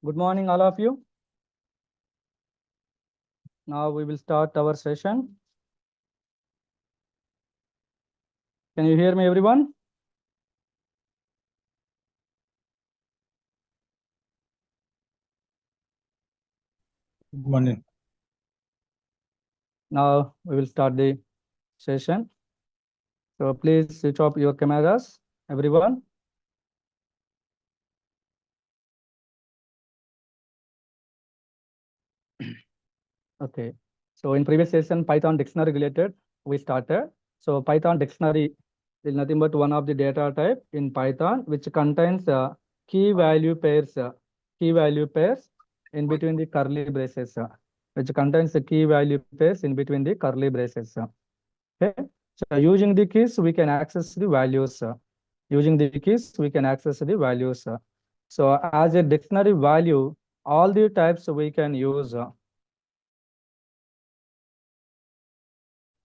Good morning, all of you. Now we will start our session. Can you hear me, everyone? Good morning. Now we will start the session. So please switch off your cameras, everyone. Okay. So in previous session, Python dictionary related, we started. So Python dictionary is nothing but one of the data type in Python, which contains key value pairs in between the curly braces, which contains the key value pairs in between the curly braces. Okay. So using the keys, we can access the values. Using the keys, we can access the values. So as a dictionary value, all the types we can use.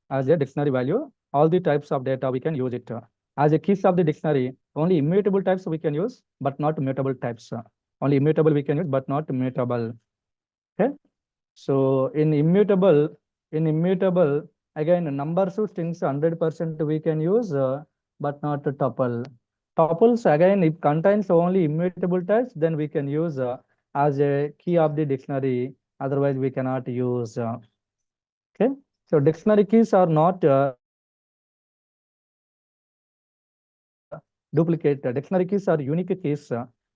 As a dictionary value, all the types of data we can use it. As a keys of the dictionary, only immutable types we can use, but not mutable types. Only immutable we can use, but not mutable. Okay. So in immutable, again, numbers of strings 100% we can use, but not a tuple. Tuples, again, it contains only immutable types, then we can use as a key of the dictionary. Otherwise, we cannot use. Okay. So dictionary keys are not duplicate. Dictionary keys are unique keys.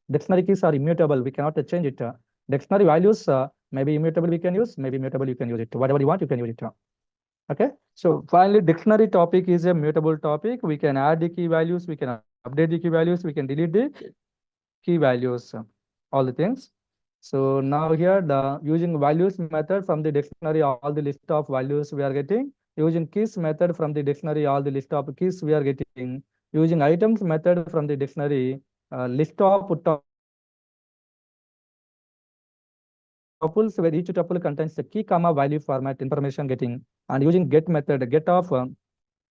Dictionary keys are immutable. We cannot change it. Dictionary values maybe immutable we can use, maybe mutable you can use it. Whatever you want, you can use it. Okay. So finally, dictionary topic is a mutable topic. We can add the key values, we can update the key values, we can delete the key values, all the things. So now here the using values method from the dictionary, all the list of values we are getting. Using keys method from the dictionary, all the list of keys we are getting. Using items method from the dictionary, list of tuples where each tuple contains the key comma value format information getting, and using get method, get of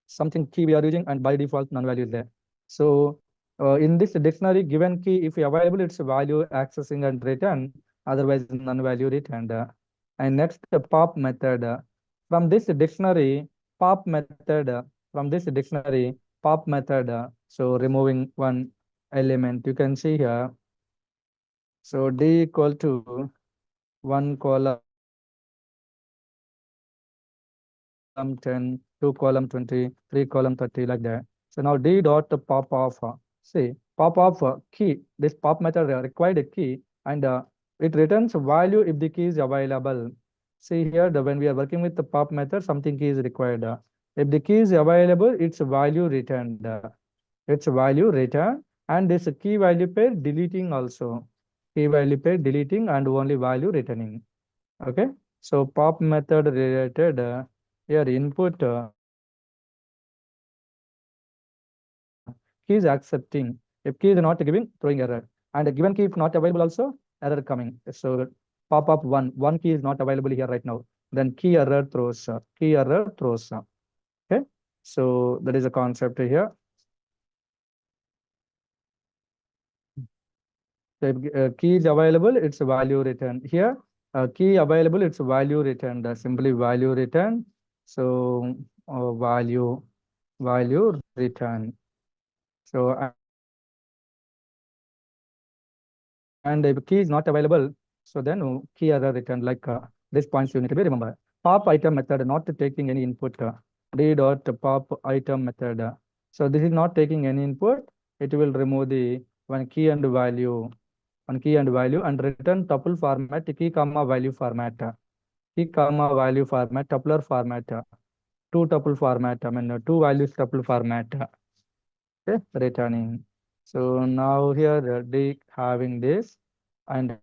something key we are using, and by default non-value is there. So in this dictionary, given key, if available, it's value accessing and return, otherwise non-value returned. And next, the pop method. From this dictionary, pop method, from this dictionary, pop method, so removing one element, you can see here. So D equal to 1 column 10, 2 column 20, 3 column 30, like that. So now D dot pop off. See, pop off key. This pop method required a key, and it returns value if the key is available. See here, when we are working with the pop method, something key is required. If the key is available, its value returned. Its value returned, and this key value pair deleting also. Key value pair deleting and only value returning. Okay. So pop method related here input key is accepting. If key is not giving, throwing error. And a given key if not available also, error coming. So pop up one key is not available here right now. Then key error throws. Key error throws. Okay. So that is a concept here. So if key is available, it's value return. Here, key available, it's value returned. Simply value return. So value return. So and if key is not available, so then key error return, like this points you need to be remember. Pop item method not taking any input. D dot pop item method. So this is not taking any input. It will remove the one key and value and return tuple format, key comma value format, key comma value format, tupular format, two tuple format, I mean two values tuple format. Okay, returning. So now here D having this and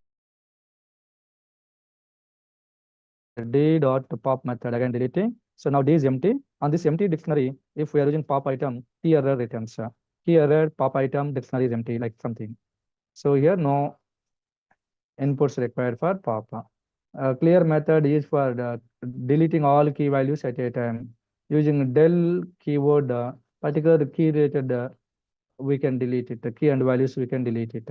D dot pop method again deleting. So now D is empty. On this empty dictionary, if we are using pop item, key error returns. Key error pop item dictionary is empty, like something. So here no inputs required for pop. Clear method is for deleting all key values at a time. Using del keyword, particular key related, we can delete it. The key and values we can delete it.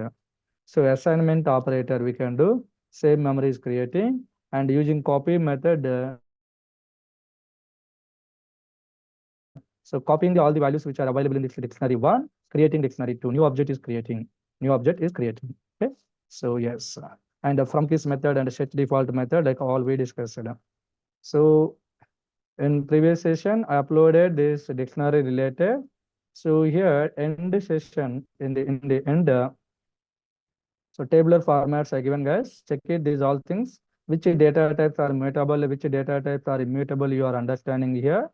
So assignment operator we can do, same memory is creating, and using copy method. So copying all the values which are available in this dictionary one, creating dictionary two, new object is creating, okay. So yes, and from this method and set default method, like all we discussed. So in previous session, I uploaded this dictionary related. So here end session in the end, so tabular formats are given, guys. Check it, these all things. Which data types are mutable, which data types are immutable, you are understanding here.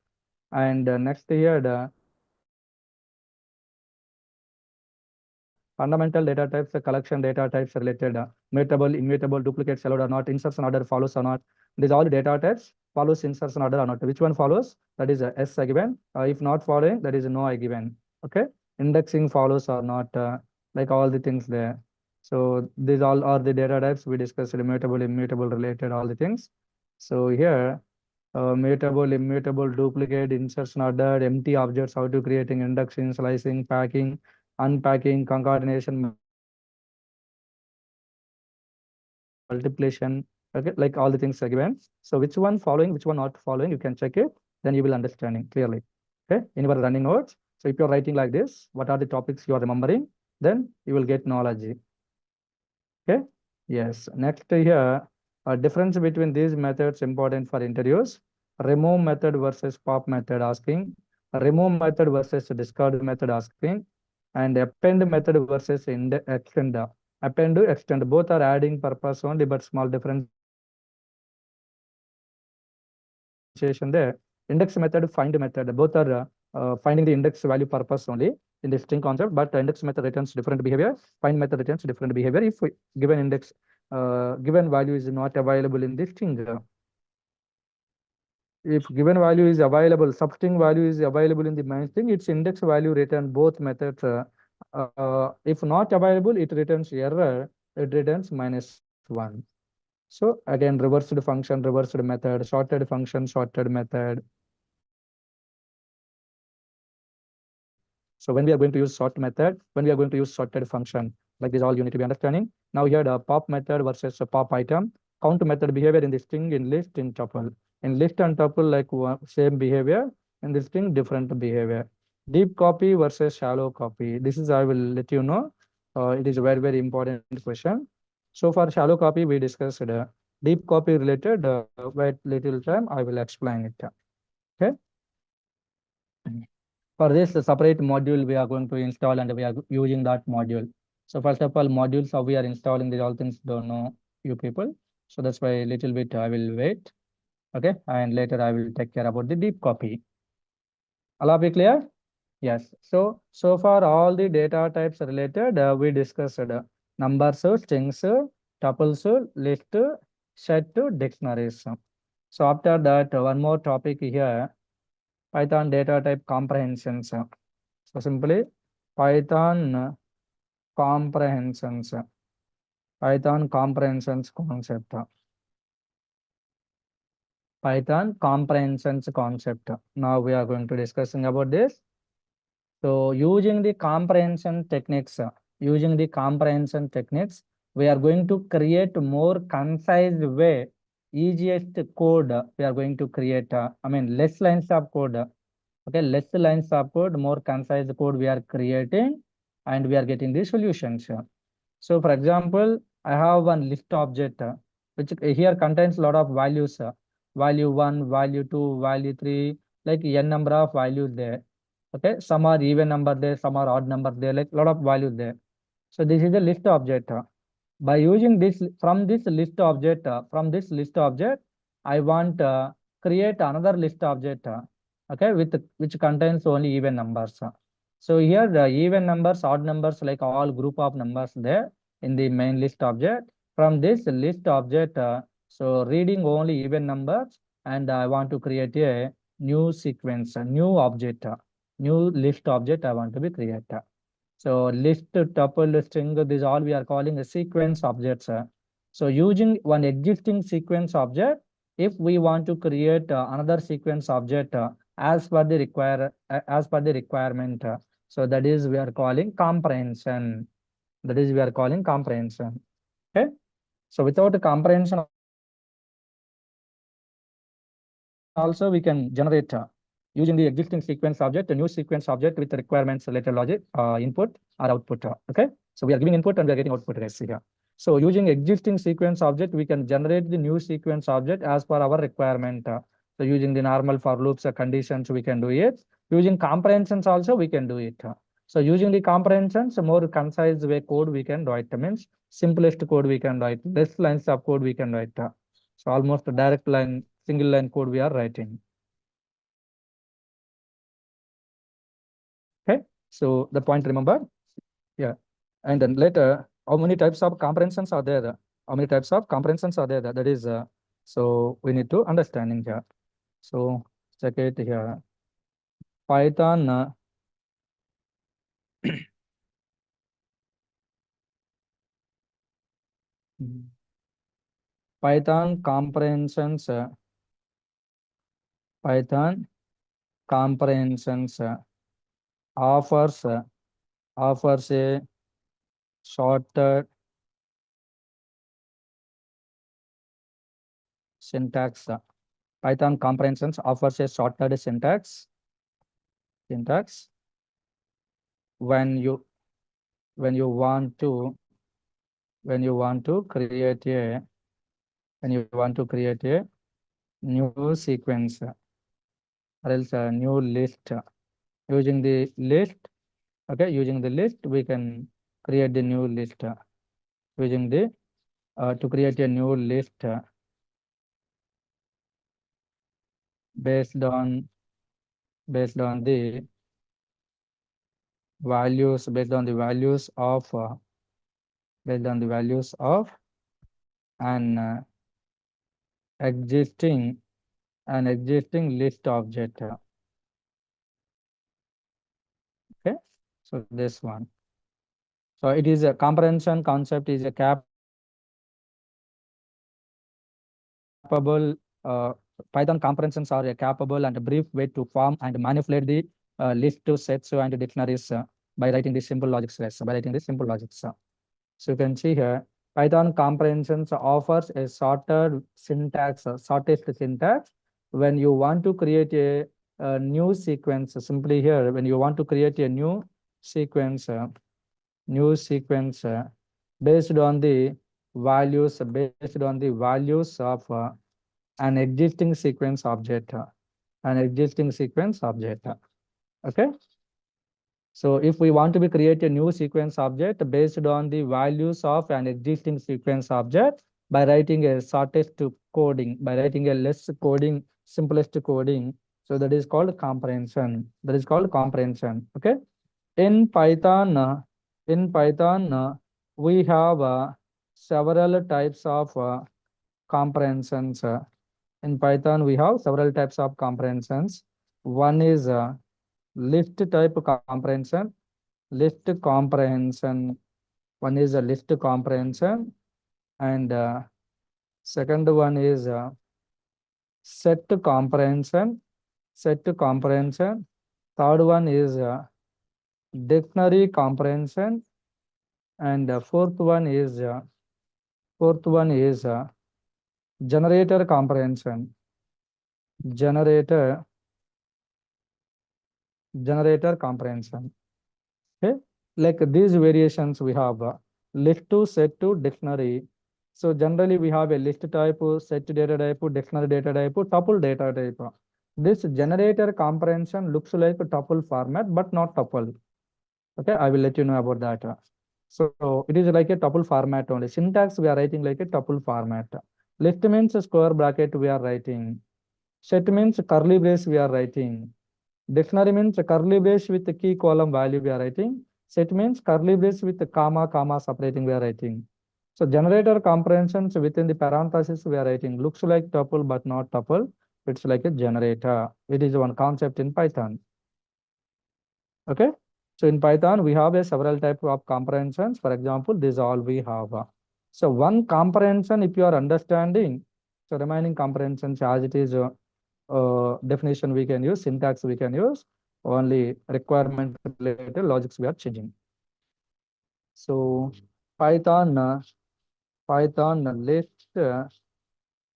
And next here, the fundamental data types, the collection data types related, mutable, immutable, duplicates allowed or not, insertion order follows or not. These all data types follows insertion order or not. Which one follows? That is S I given. If not following, that is no I given. Okay. Indexing follows or not, like all the things there. So these all are the data types we discussed, mutable, immutable related, all the things. So here, mutable, immutable, duplicate, insertion order, empty objects, how to creating indexing, slicing, packing, unpacking, concatenation, multiplication, okay, like all the things are given. So which one following, which one not following, you can check it, then you will understanding clearly. Okay, in your running notes. So if you're writing like this, what are the topics you are remembering, then you will get knowledge. Okay, yes. Next here, a difference between these methods important for interviews. Remove method versus pop method asking, remove method versus discard method asking, and append method versus extend. Append to extend, both are adding purpose only, but small differentiation there. Index method, find method, both are finding the index value purpose only in the string concept, but index method returns different behavior, find method returns different behavior if given index, given value is not available in the string. If given value is available, substring value is available in the main string, its index value return both methods. If not available, it returns error, it returns -1. So again, reversed function, reversed method, sorted function, sorted method. So when we are going to use sort method, when we are going to use sorted function, like this all you need to be understanding. Now here the pop method versus a pop item, count method behavior in the string, in list, in tuple. In list and tuple, like same behavior, in the string, different behavior. Deep copy versus shallow copy. This is, I will let you know. It is a very, very important question. So for shallow copy, we discussed deep copy related, wait little time, I will explain it. Okay. For this separate module, we are going to install and we are using that module. So first of all, modules how we are installing these all things don't know you people. So that's why a little bit I will wait. Okay, and later I will take care about the deep copy. All be clear? Yes. So far all the data types related, we discussed numbers, strings, tuples, list, set, dictionaries. So after that, one more topic here, Python data type comprehensions. So simply Python comprehensions, Python comprehensions concept, Python comprehensions concept. Now we are going to discussing about this. So using the comprehension techniques, we are going to create more concise way, easiest code we are going to create. Less lines of code. Okay, less lines of code, more concise code we are creating, and we are getting the solutions. So for example, I have one list object, which here contains a lot of values, value 1, value 2, value 3, like n number of values there. Okay, some are even number there, some are odd number there, like a lot of values there. So this is a list object. By using this from this list object, I want create another list object. Okay, which contains only even numbers. So here the even numbers, odd numbers, like all group of numbers there in the main list object. From this list object, so reading only even numbers, and I want to create a new sequence, a new object, new list object I want to be created. So list, tuple, string, these all we are calling a sequence objects. So using one existing sequence object, if we want to create another sequence object as per the requirement, so that is we are calling comprehension. That is we are calling comprehension. Okay. So without a comprehension also we can generate using the existing sequence object, a new sequence object with the requirements related logic input or output. Okay. So we are giving input and we are getting output guys here. So using existing sequence object, we can generate the new sequence object as per our requirement. So using the normal for loops conditions, we can do it. Using comprehensions also we can do it. So using the comprehensions, more concise way code we can write, means simplest code we can write, less lines of code we can write. So almost a direct line, single line code we are writing. Okay, so the point remember, yeah. And then later, how many types of comprehensions are there? How many types of comprehensions are there? That is, so we need to understanding here. So check it here. Python Python comprehensions Python comprehensions offers offers a shorter syntax. Python comprehensions offers a shorter syntax when you want to create a new sequence or else a new list. Using the list, okay, using the list we can create the new list. Using the to create a new list based on the values of an existing list object. Okay, so this one. So it is a comprehension concept is a capable Python comprehensions are a capable and a brief way to form and manipulate the list to sets and dictionaries by writing the simple logics. So you can see here, Python comprehensions offers a shorter syntax, shortest syntax when you want to create a new sequence. Simply here, when you want to create a new sequence, based on the values of an existing sequence object. Okay. So if we want to create a new sequence object based on the values of an existing sequence object by writing a shortest coding, by writing a less coding, simplest coding. So that is called comprehension. Okay. In Python, we have several types of comprehensions. In Python, we have several types of comprehensions. One is list type comprehension. One is a list comprehension, and second one is set comprehension. Third one is dictionary comprehension, and fourth one is generator comprehension. Generator comprehension. Okay, like these variations we have list to, set to, dictionary. So generally we have a list type, set data type, dictionary data type, tuple data type. This generator comprehension looks like a tuple format, but not tuple. Okay, I will let you know about that. So it is like a tuple format only. Syntax we are writing like a tuple format. List means square bracket we are writing. Set means curly brace we are writing. Dictionary means curly brace with the key column value we are writing. Set means curly brace with the comma separating we are writing. So generator comprehensions within the parenthesis we are writing looks like tuple but not tuple. It's like a generator. It is one concept in Python. Okay. So in Python, we have a several type of comprehensions. For example, this all we have. So one comprehension, if you are understanding, so remaining comprehensions as it is definition we can use, syntax we can use, only requirement related logics we are changing. So Python list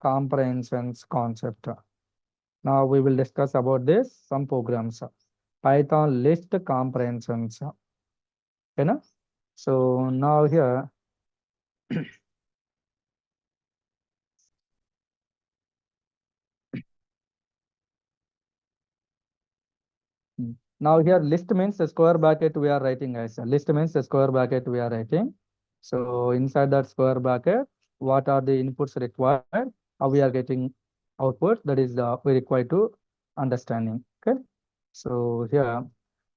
comprehensions concept. Now we will discuss about this some programs. Python list comprehensions. Okay, na? So now here now here list means the square bracket we are writing as list means the square bracket we are writing. So inside that square bracket, what are the inputs required? How we are getting output? That is we require to understanding. Okay. So here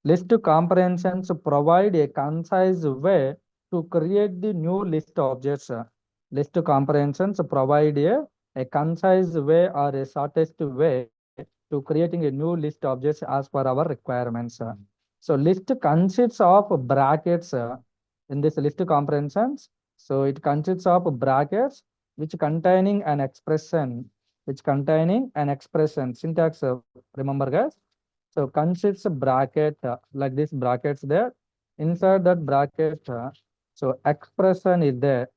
list comprehensions provide a concise way to create the new list objects. List comprehensions provide a concise way or a shortest way to creating a new list objects as per our requirements. So list consists of brackets in this list comprehensions. So it consists of brackets which containing an expression, syntax. Remember guys. So consists a bracket like this brackets there. Inside that bracket, so expression is there.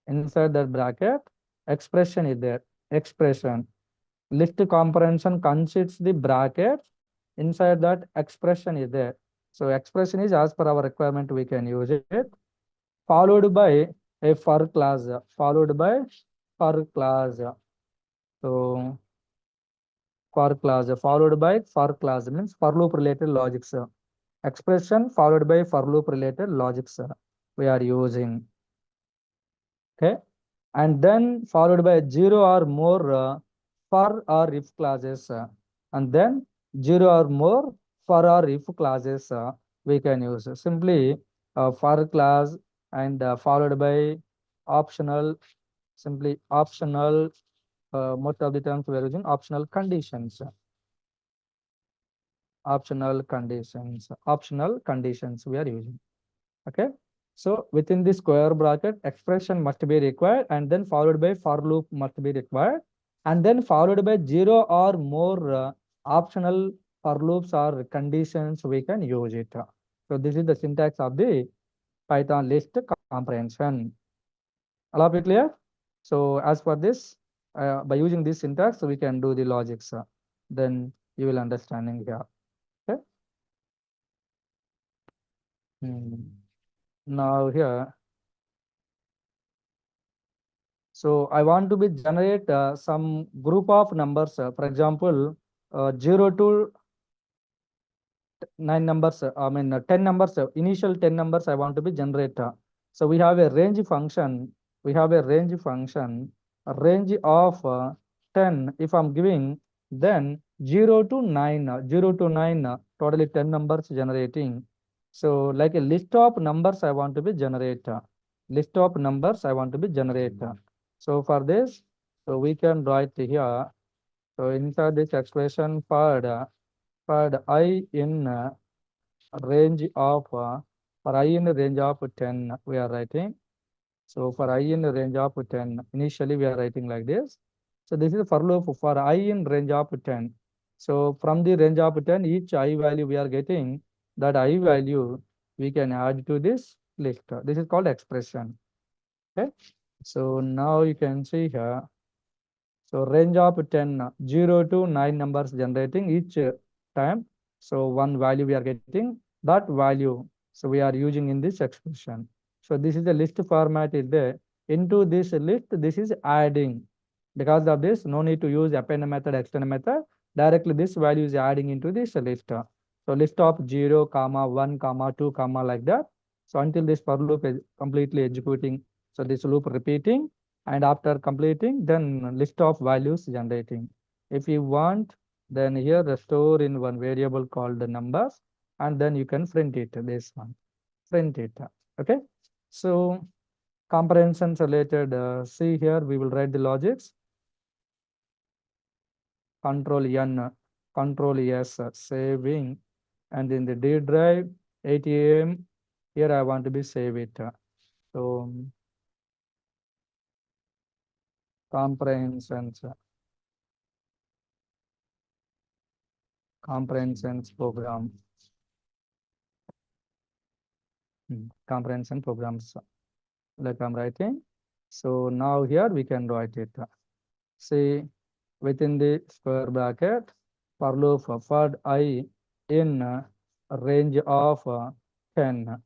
Inside that bracket, expression is there. Expression. List comprehension consists the bracket. Inside that expression is there. So expression is as per our requirement, we can use it. Followed by a for clause. Followed by for clause. So for clause followed by for clause means for loop related logics. Expression followed by for loop related logics we are using. Okay. And then followed by 0 or more for or if clauses. And then 0 or more for or if clauses we can use. Simply for clause and followed by optional, simply optional. Most of the times we are using optional conditions. Optional conditions we are using. Okay. So within the square bracket, expression must be required and then followed by for loop must be required and then followed by 0 or more optional for loops or conditions we can use it. So this is the syntax of the Python list comprehension. All of it clear? So as for this, by using this syntax, we can do the logics. Then you will understanding here. Okay. Now here, so I want to be generate some group of numbers. For example, 0 to 9 numbers. I mean 10 numbers. Initial 10 numbers I want to be generate. So we have a range function. We have a range function. A range of 10. If I'm giving, then 0 to 9. 0 to 9. Totally 10 numbers generating. So like a list of numbers I want to be generate. List of numbers I want to be generate. So for this, so we can write here. So inside this expression for I in range of for I in the range of 10 we are writing. So for I in the range of 10, initially we are writing like this. So this is for loop for I in range of 10. So from the range of 10, each I value we are getting, that I value we can add to this list. This is called expression. Okay. So now you can see here. So range of 10, 0 to 9 numbers generating each time. So one value we are getting, that value. So we are using in this expression. So this is the list format is there. Into this list, this is adding. Because of this, no need to use append method, extend method. Directly this value is adding into this list. So list of 0, comma 1, comma 2, comma like that. So until this for loop is completely executing. So this loop repeating, and after completing, then list of values generating. If you want, then here the store in one variable called the numbers, and then you can print it, this one, print it. Okay. So comprehensions related, see here, we will write the logics. Control N, Control S, saving, and in the D drive, ATM, here I want to be save it. So comprehensions program. comprehension programs like I'm writing. So now here we can write it. See, within the square bracket, for loop for I in a range of 10.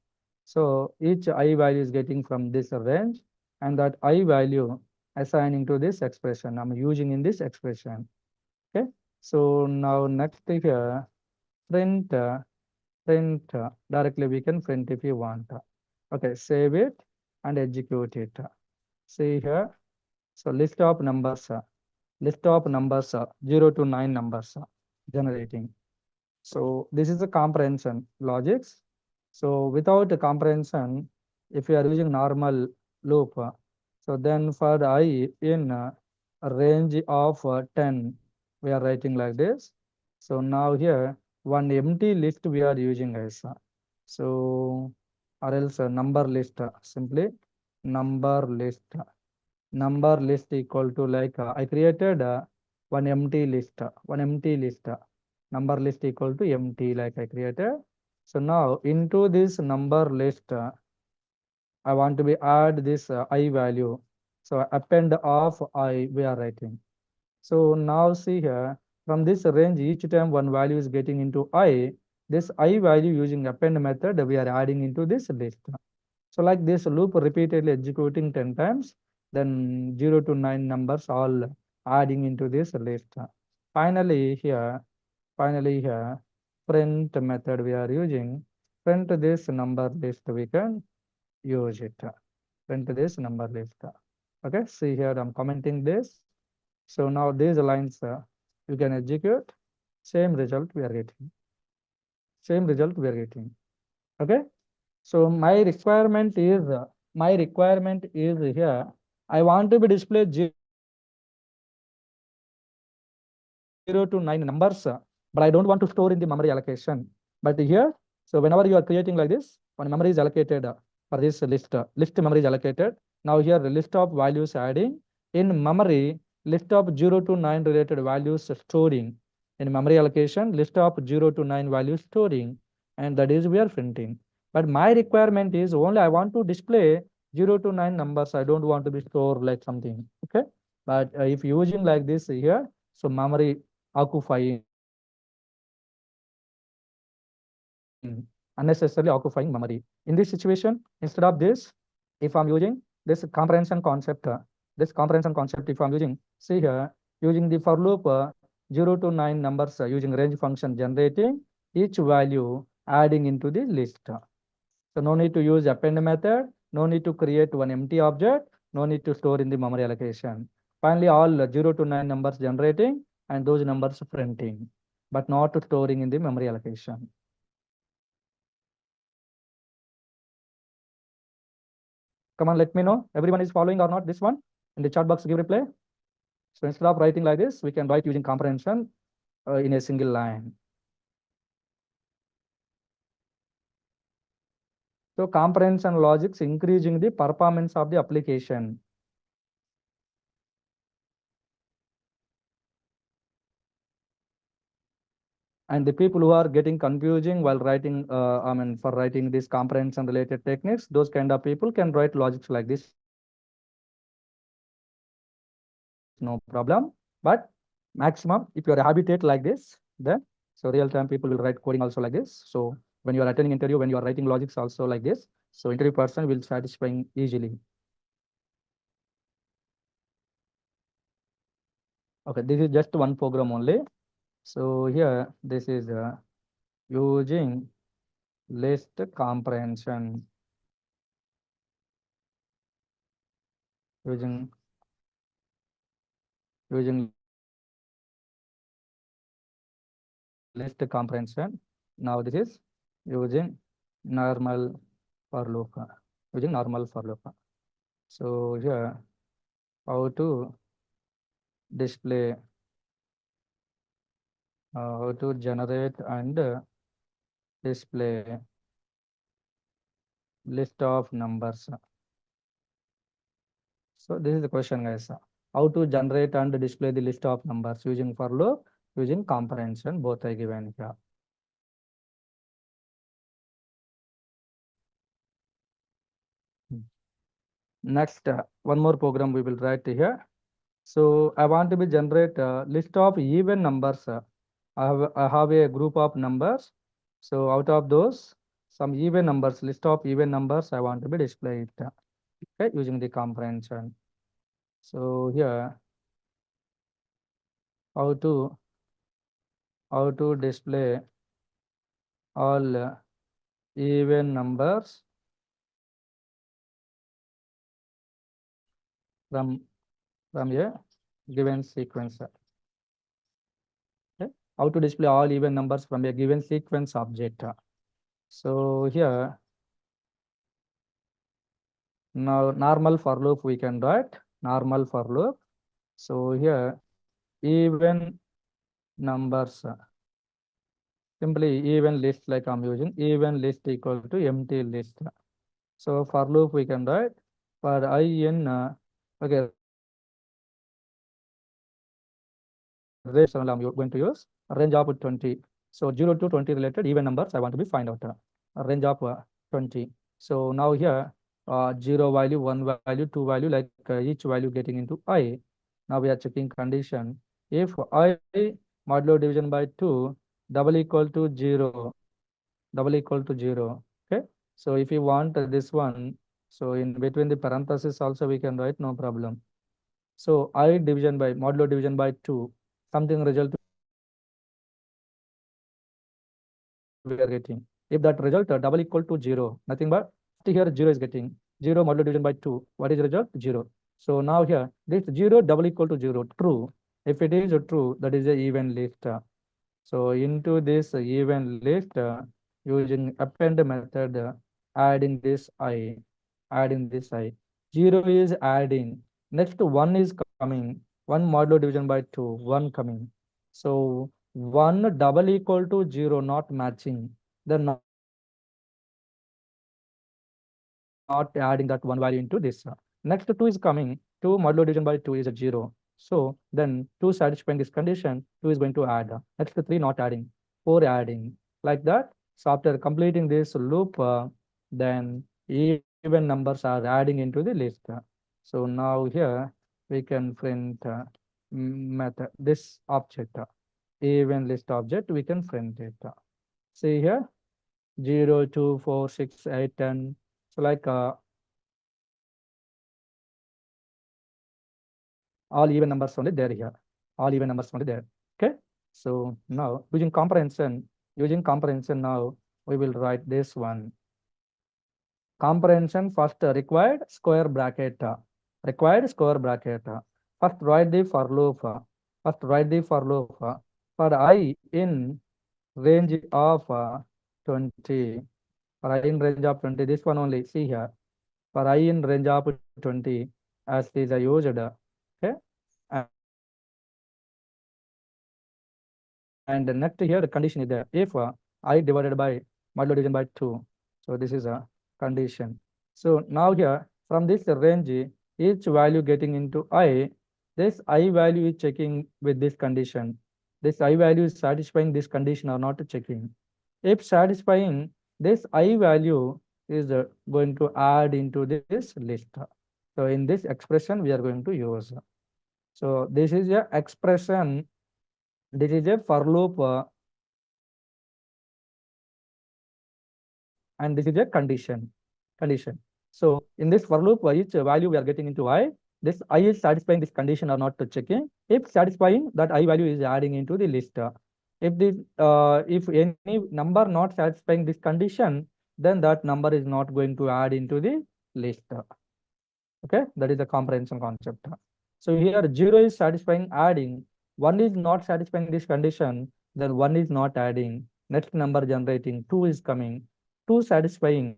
So each I value is getting from this range, and that I value assigning to this expression. I'm using in this expression. Okay. So now next here, print directly we can print if you want. Okay, save it and execute it. See here. So list of numbers 0 to 9 numbers generating. So this is the comprehension logics. So without a comprehension, if you are using normal loop, so then for the I in a range of 10, we are writing like this. So now here one empty list we are using as so or else number list simply number list equal to like I created one empty list number list equal to empty like I created. So now into this number list I want to be add this I value. So append of I we are writing. So now see here from this range each time one value is getting into I, this I value using append method we are adding into this list. So like this loop repeatedly executing 10 times, then 0 to 9 numbers all adding into this list. Finally here, print method we are using, print this number list we can use it. Print this number list. Okay, see here I'm commenting this. So now these lines you can execute, same result we are getting. Okay. So my requirement is here. I want to be display 0 to 9 numbers, but I don't want to store in the memory allocation. But here, so whenever you are creating like this, when memory is allocated for this list, list memory is allocated. Now here the list of values adding in memory, list of 0 to 9 related values storing in memory allocation, list of 0 to 9 values storing, and that is we are printing. But my requirement is only I want to display 0 to 9 numbers. I don't want to be stored like something. Okay. But if using like this here, so memory occupying unnecessarily occupying memory. In this situation, instead of this, if I'm using this comprehension concept, if I'm using, see here, using the for loop 0 to 9 numbers using range function generating each value adding into the list. So no need to use append method, no need to create one empty object, no need to store in the memory allocation. Finally, all 0 to 9 numbers generating and those numbers printing, but not storing in the memory allocation. Come on, let me know. Everyone is following or not this one? In the chat box, give reply. So instead of writing like this, we can write using comprehension in a single line. So comprehension logics increasing the performance of the application. And the people who are getting confusing while writing, for writing these comprehension related techniques, those kind of people can write logics like this. No problem. But maximum, if you are a habitat like this, then so real time people will write coding also like this. So when you are attending interview, when you are writing logics also like this, so interview person will satisfying easily. Okay, this is just one program only. So here, this is using list comprehension. Using list comprehension. Now this is using normal for loop. So here, how to display, how to generate and display list of numbers. So this is the question, guys. How to generate and display the list of numbers using for loop, using comprehension, both are given here. Next, one more program we will write here. So I want to be generate a list of even numbers. I have a group of numbers. So out of those, some even numbers, list of even numbers, I want to be display it. Okay, using the comprehension. So here, how to display all even numbers from a given sequence. Okay, how to display all even numbers from a given sequence object. So here, now normal for loop we can write normal for loop. So here even numbers, simply even list, like I'm using even list equal to empty list. So for loop we can write for I in okay, range I'm going to use range of 20. So 0 to 20 related even numbers I want to be find out range of 20. So now here 0 value, 1 value, 2 value, like each value getting into I. Now we are checking condition. If I modulo division by 2 double equal to 0, double equal to 0. Okay. So if you want this one, so in between the parentheses also we can write, no problem. So I division by modulo division by 2, something result we are getting. If that result double equal to 0, nothing but here 0 is getting 0 modulo division by 2. What is the result? 0. So now here this 0 double equal to 0, true. If it is true, that is a even list. So into this even list, using append method, adding this I, adding this I. 0 is adding. Next 1 is coming. 1 modulo division by 2, 1 coming. So 1 double equal to 0 not matching. Then not adding that 1 value into this. Next 2 is coming. 2 modulo division by 2 is a 0. So then 2 satisfying this condition, 2 is going to add. Next 3 not adding, 4 adding. Like that. So after completing this loop, then even numbers are adding into the list. So now here we can print method, this object, even list object, we can print it. See here 0, 2, 4, 6, 8, 10. So like all even numbers only there here, all even numbers only there. Okay. So now using comprehension now we will write this one. Comprehension first required square bracket, first write the for loop, for I in range of 20, for I in range of 20, this one only, see here, for I in range of 20 as is used. Okay. And next here the condition is there. If I divided by modulo division by 2, so this is a condition. So now here from this range, each value getting into I, this I value is checking with this condition. This I value is satisfying this condition or not checking. If satisfying, this I value is going to add into this list. So in this expression we are going to use. So this is a expression. This is a for loop and this is a condition. So in this for loop, each value we are getting into I, this I is satisfying this condition or not to checking. If satisfying, that I value is adding into the list. If any number not satisfying this condition, then that number is not going to add into the list. Okay, that is the comprehension concept. So here 0 is satisfying adding, 1 is not satisfying this condition, then 1 is not adding. Next number generating, 2 is coming, 2 satisfying,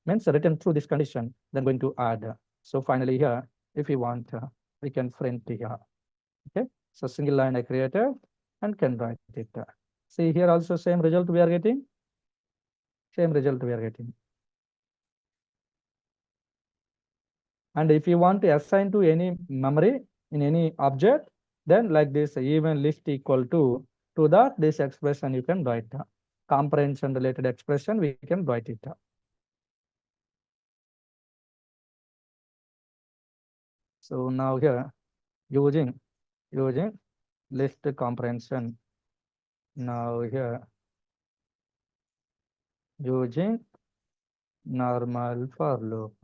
means written through this condition, then going to add. So finally here, if we want, we can print here. Okay, so single line I created and can write it. See here also same result we are getting. And if you want to assign to any memory in any object, then like this even list equal to that this expression you can write. Comprehension related expression we can write it. So now here using list comprehension. Now here using normal for loop.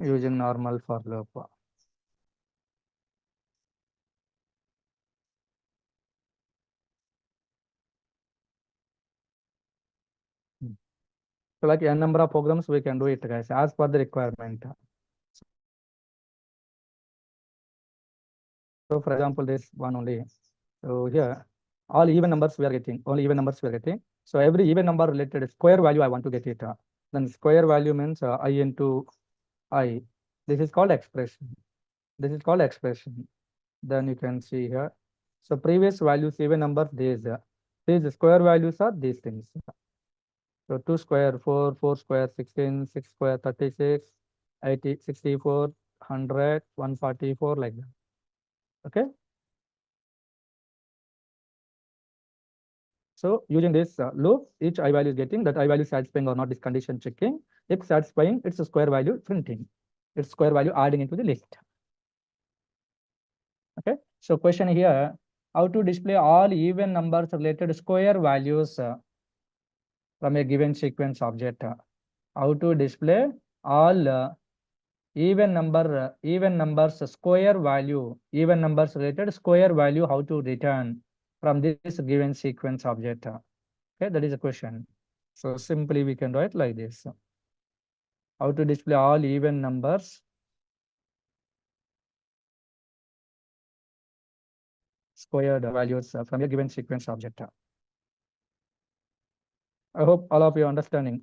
Using normal for loop. So like n number of programs we can do it, guys, as per the requirement. So for example, this one only. So here, all even numbers we are getting, only even numbers we are getting. So every even number related square value I want to get it. Then square value means I into I. This is called expression. This is called expression. Then you can see here. So previous values, even numbers, these square values are these things. So 2 square, 4, 4 square, 16, 6 square, 36, 80, 64, 100, 144, like that. Okay. So using this loop, each I value is getting that I value satisfying or not, this condition checking. If satisfying, it's a square value printing. It's square value adding into the list. Okay. So question here, how to display all even numbers related square values from a given sequence object. How to display all even numbers square value, even numbers related square value, how to return from this given sequence object. Okay, that is a question. So simply we can write like this. How to display all even numbers squared values from a given sequence object. I hope all of you are understanding.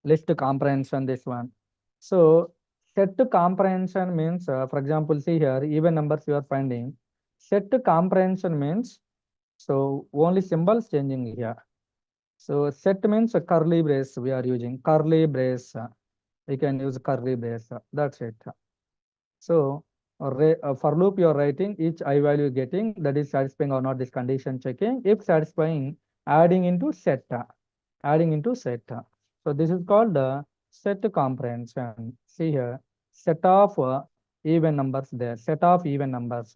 List comprehension, this one. So set comprehension means, for example, see here, even numbers you are finding. Set comprehension means, so only symbols changing here. So set means a curly brace we are using, curly brace. We can use curly brace, that's it. So for loop you are writing each I value getting, that is satisfying or not, this condition checking. If satisfying, adding into set, adding into set. So this is called set comprehension. See here, set of even numbers there, set of even numbers.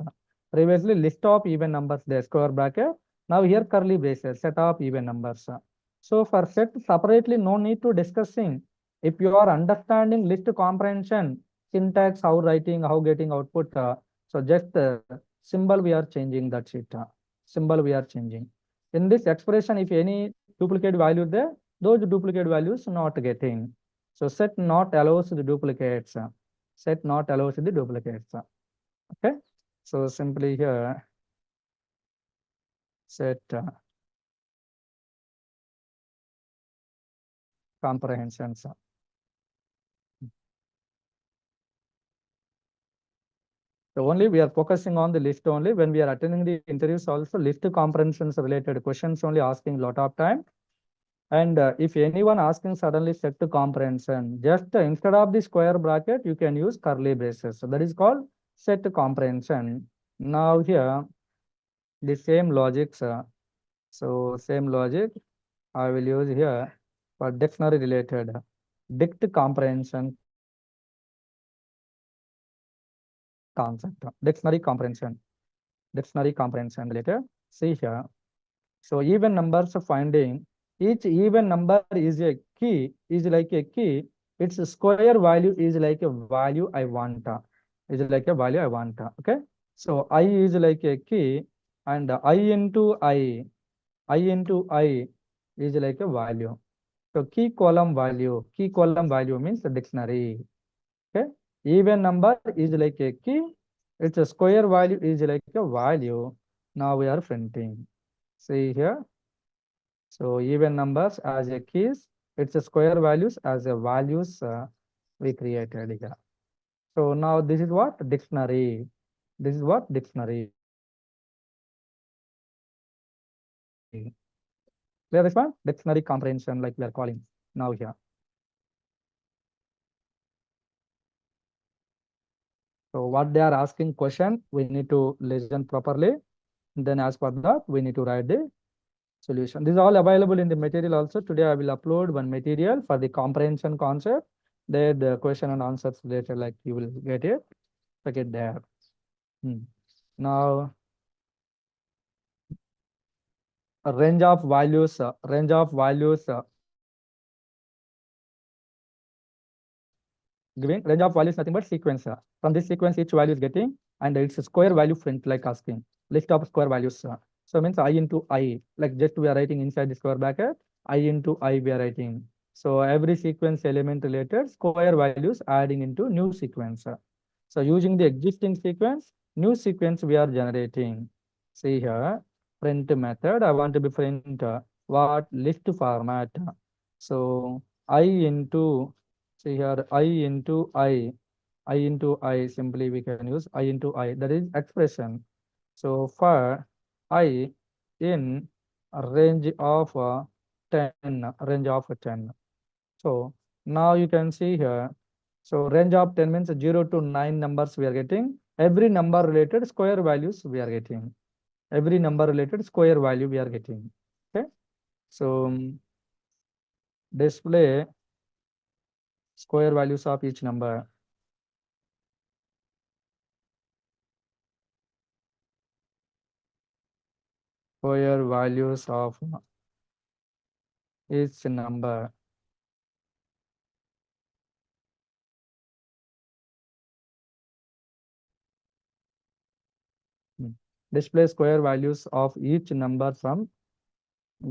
Previously list of even numbers there, square bracket. Now here curly braces, set of even numbers. So for set separately, no need to discussing. If you are understanding list comprehension, syntax, how writing, how getting output, so just symbol we are changing, that's it. Symbol we are changing. In this expression, if any duplicate value there, those duplicate values not getting. So set not allows the duplicates. Set not allows the duplicates. Okay. So simply here set comprehensions. So only we are focusing on the list only. When we are attending the interviews also, list comprehensions related questions only asking lot of time. And if anyone asking suddenly set to comprehension, just instead of the square bracket, you can use curly braces. So that is called set to comprehension. Now here, the same logics. So same logic I will use here for dictionary related. Dict comprehension concept. Dictionary comprehension related. See here. So even numbers finding, each even number is a key, is like a key. Its square value is like a value I want. Is like a value I want. Okay. So I is like a key, and I into I is like a value. So key column value means the dictionary. Okay. Even number is like a key. Its a square value is like a value. Now we are printing. See here. So even numbers as a keys, it's a square values as a values we created here. So now this is what dictionary. This is what dictionary. Clear this one? Dictionary comprehension, like we are calling now here. So what they are asking question, we need to listen properly. Then as per that, we need to write the solution. This is all available in the material also. Today I will upload one material for the comprehension concept. There the question and answers later, like you will get it, okay, there. Now a range of values, giving range of values nothing but sequence. From this sequence, each value is getting, and it's a square value print, like asking list of square values. So means I into I, like just we are writing inside the square bracket, I into I we are writing. So every sequence element related square values adding into new sequence. So using the existing sequence, new sequence we are generating. See here, print method. I want to be print what list format. So I into, see here, I into I, simply we can use I into I, that is expression. So for I in a range of 10, range of 10. So now you can see here, so range of 10 means 0 to 9 numbers we are getting. Every number related square values we are getting. Every number related square value we are getting. Okay. So display square values of each number. Square values of each number. Display square values of each number from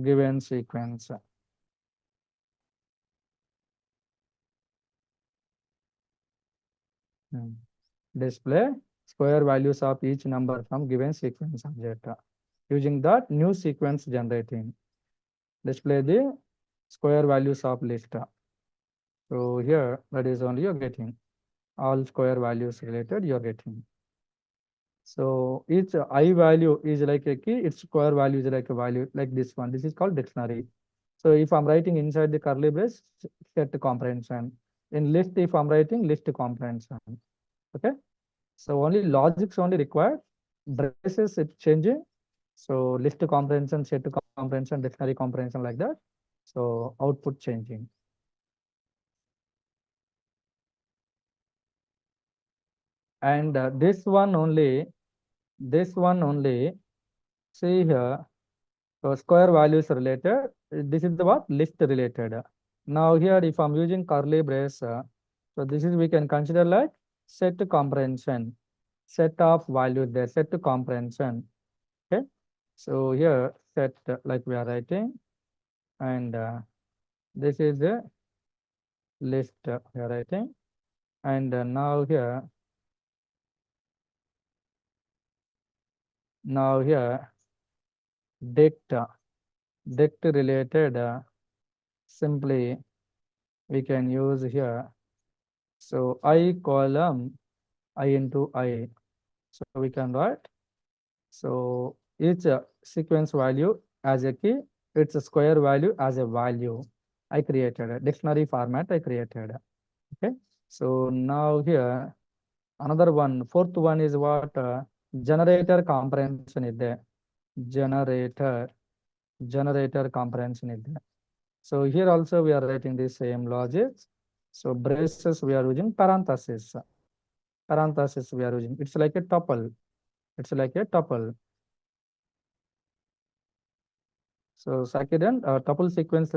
given sequence. Display square values of each number from given sequence object. Using that new sequence generating. Display the square values of list. So here that is only you're getting all square values related you're getting. So each I value is like a key, its square value is like a value, like this one. This is called dictionary. So if I'm writing inside the curly brace, set comprehension. In list, if I'm writing list comprehension. Okay. So only logics only required. Braces it's changing. So list comprehension, set comprehension, dictionary comprehension, like that. So output changing. And this one only, see here, so square values related. This is the what? List related. Now here, if I'm using curly brace, so this is we can consider like set comprehension, set of values there, set comprehension. Okay. So here set like we are writing, and this is the list we are writing, and now here dict related, simply we can use here. So I column I into I. So we can write. So each sequence value as a key, its square value as a value. I created a dictionary format I created. Okay. So now here another one, fourth one is what? Generator comprehension is there. Generator comprehension is there. So here also we are writing the same logic. So braces we are using parenthesis. Parenthesis we are using. It's like a tuple. It's like a tuple. So second, tuple sequence.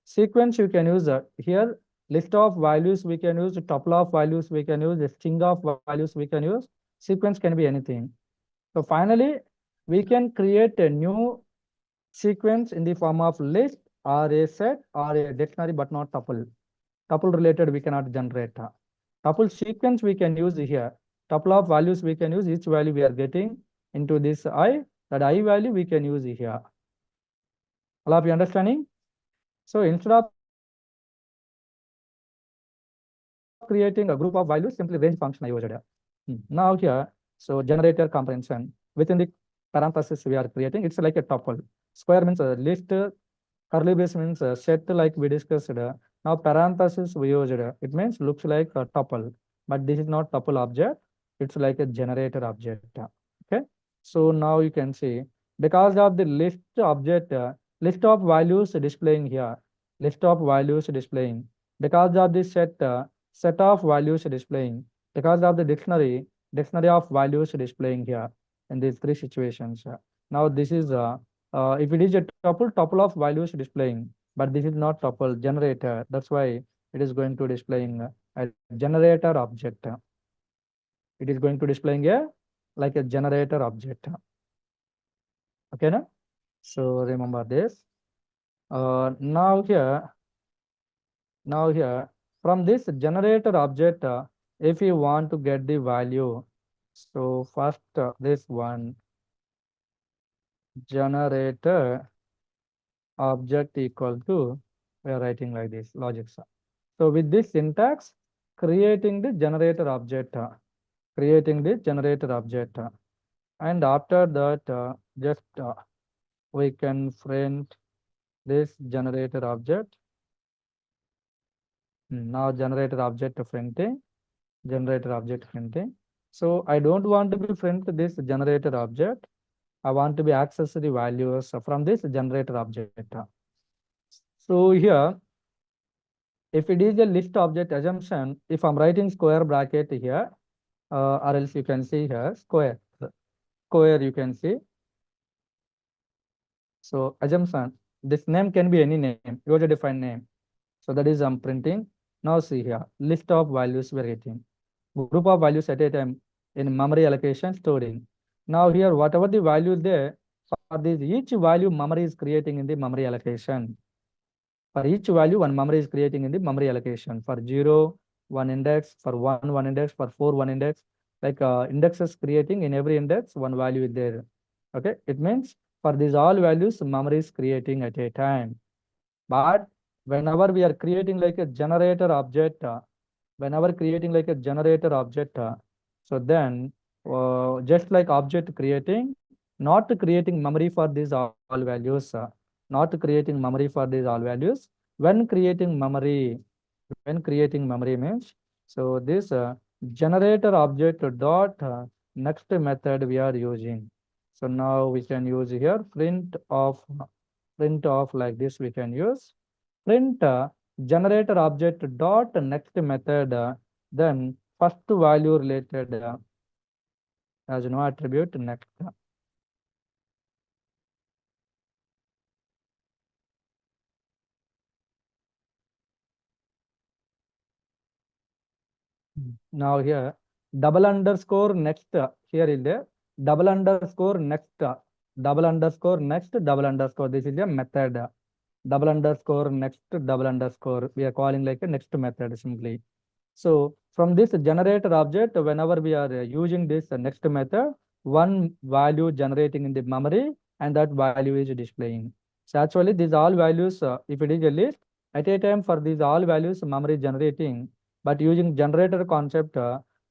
Sequence you can use here. List of values we can use. Tuple of values we can use. String of values we can use. Sequence can be anything. So finally, we can create a new sequence in the form of list or a set or a dictionary, but not tuple. Tuple related we cannot generate. Tuple sequence we can use here. Tuple of values we can use. Each value we are getting into this I. That I value we can use here. All of you understanding? So instead of creating a group of values, simply range function I used. Now here, so generator comprehension within the parenthesis we are creating. It's like a tuple. Square means a list. Curly brace means set, like we discussed. Now parenthesis we used. It means looks like a tuple, but this is not tuple object. It's like a generator object. Okay. So now you can see because of the list object, list of values displaying here, list of values displaying. Because of this set, set of values displaying. Because of the dictionary of values displaying here in these three situations. Now this is if it is a tuple of values displaying, but this is not tuple generator. That's why it is going to displaying a generator object. It is going to displaying a like a generator object. Okay, na? So remember this. Now here from this generator object, if you want to get the value, so first this one generator object equal to, we are writing like this logic. So with this syntax, creating the generator object, and after that just we can print this generator object. Now generator object printing. So I don't want to be print this generator object. I want to be access the values from this generator object. So here, if it is a list object assumption, if I'm writing square bracket here, or else you can see here square you can see. So assumption, this name can be any name, user defined name. So that is I'm printing. Now see here, list of values we're getting. Group of values at a time in memory allocation storing. Now here, whatever the value there, for this each value memory is creating in the memory allocation. For each value, one memory is creating in the memory allocation. For 0, 1 index, for 1, 1 index, for 4, 1 index. Like indexes creating in every index, one value is there. Okay, it means for these all values, memory is creating at a time. But whenever we are creating like a generator object, so then just like object creating, not creating memory for these all values, when creating memory means, so this generator object dot next method we are using. So now we can use here print of like this. We can use print generator object dot next method, then first value related as no attribute next. Now here double underscore next, here is the double underscore next, this is a method. Double underscore next, we are calling like a next method simply. So from this generator object, whenever we are using this next method, one value generating in the memory and that value is displaying. So actually these all values, if it is a list, at a time for these all values memory generating, but using generator concept,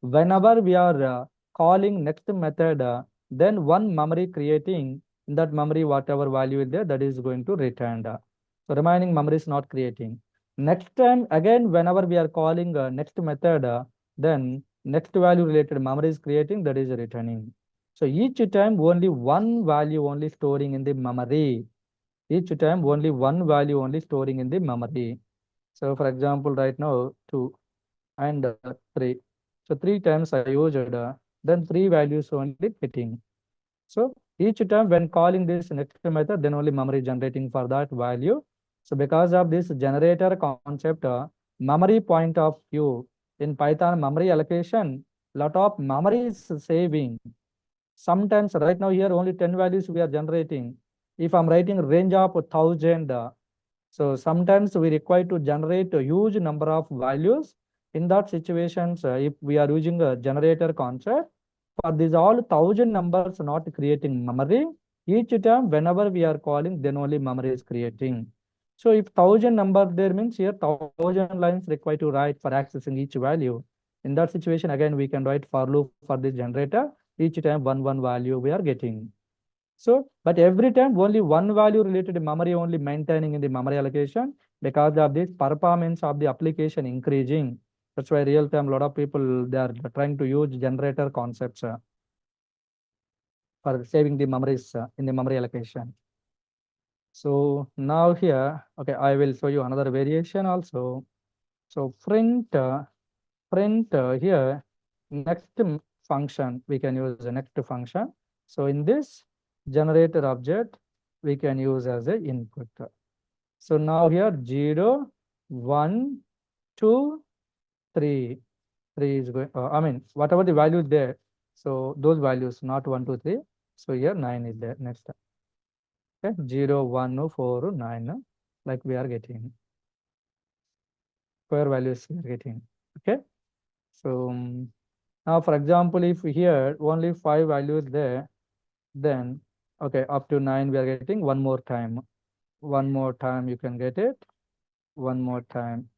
whenever we are calling next method, then one memory creating, in that memory whatever value is there, that is going to return. So remaining memory is not creating. Next time again, whenever we are calling next method, then next value related memory is creating, that is returning. So each time only one value only storing in the memory. Each time only one value only storing in the memory. So for example, right now 2 and 3. So 3 times I used, then 3 values only getting. So each time when calling this next method, then only memory generating for that value. So because of this generator concept, memory point of view in Python memory allocation, lot of memory is saving. Sometimes right now here only 10 values we are generating. If I'm writing range of 1000, so sometimes we require to generate a huge number of values. In that situations, if we are using a generator concept, for these all 1000 numbers not creating memory, each time whenever we are calling, then only memory is creating. So if 1000 number there means here 1000 lines required to write for accessing each value. In that situation, again, we can write for loop for this generator. Each time one value we are getting. So, but every time only one value related to memory only maintaining in the memory allocation, because of this performance of the application increasing. That's why real time, a lot of people, they are trying to use generator concepts for saving the memories in the memory allocation. So now here, okay, I will show you another variation also. So print print here next function, we can use the next function. So in this generator object, we can use as a input. So now here 0, 1, 2, 3. 3 is going, I mean, whatever the value there. So those values, not 1, 2, 3. So here 9 is there next. Okay, 0, 1, 4, 9, like we are getting. Square values we are getting. Okay. So now, for example, if here only 5 values there, then okay, up to 9 we are getting one more time. One more time you can get it. One more time.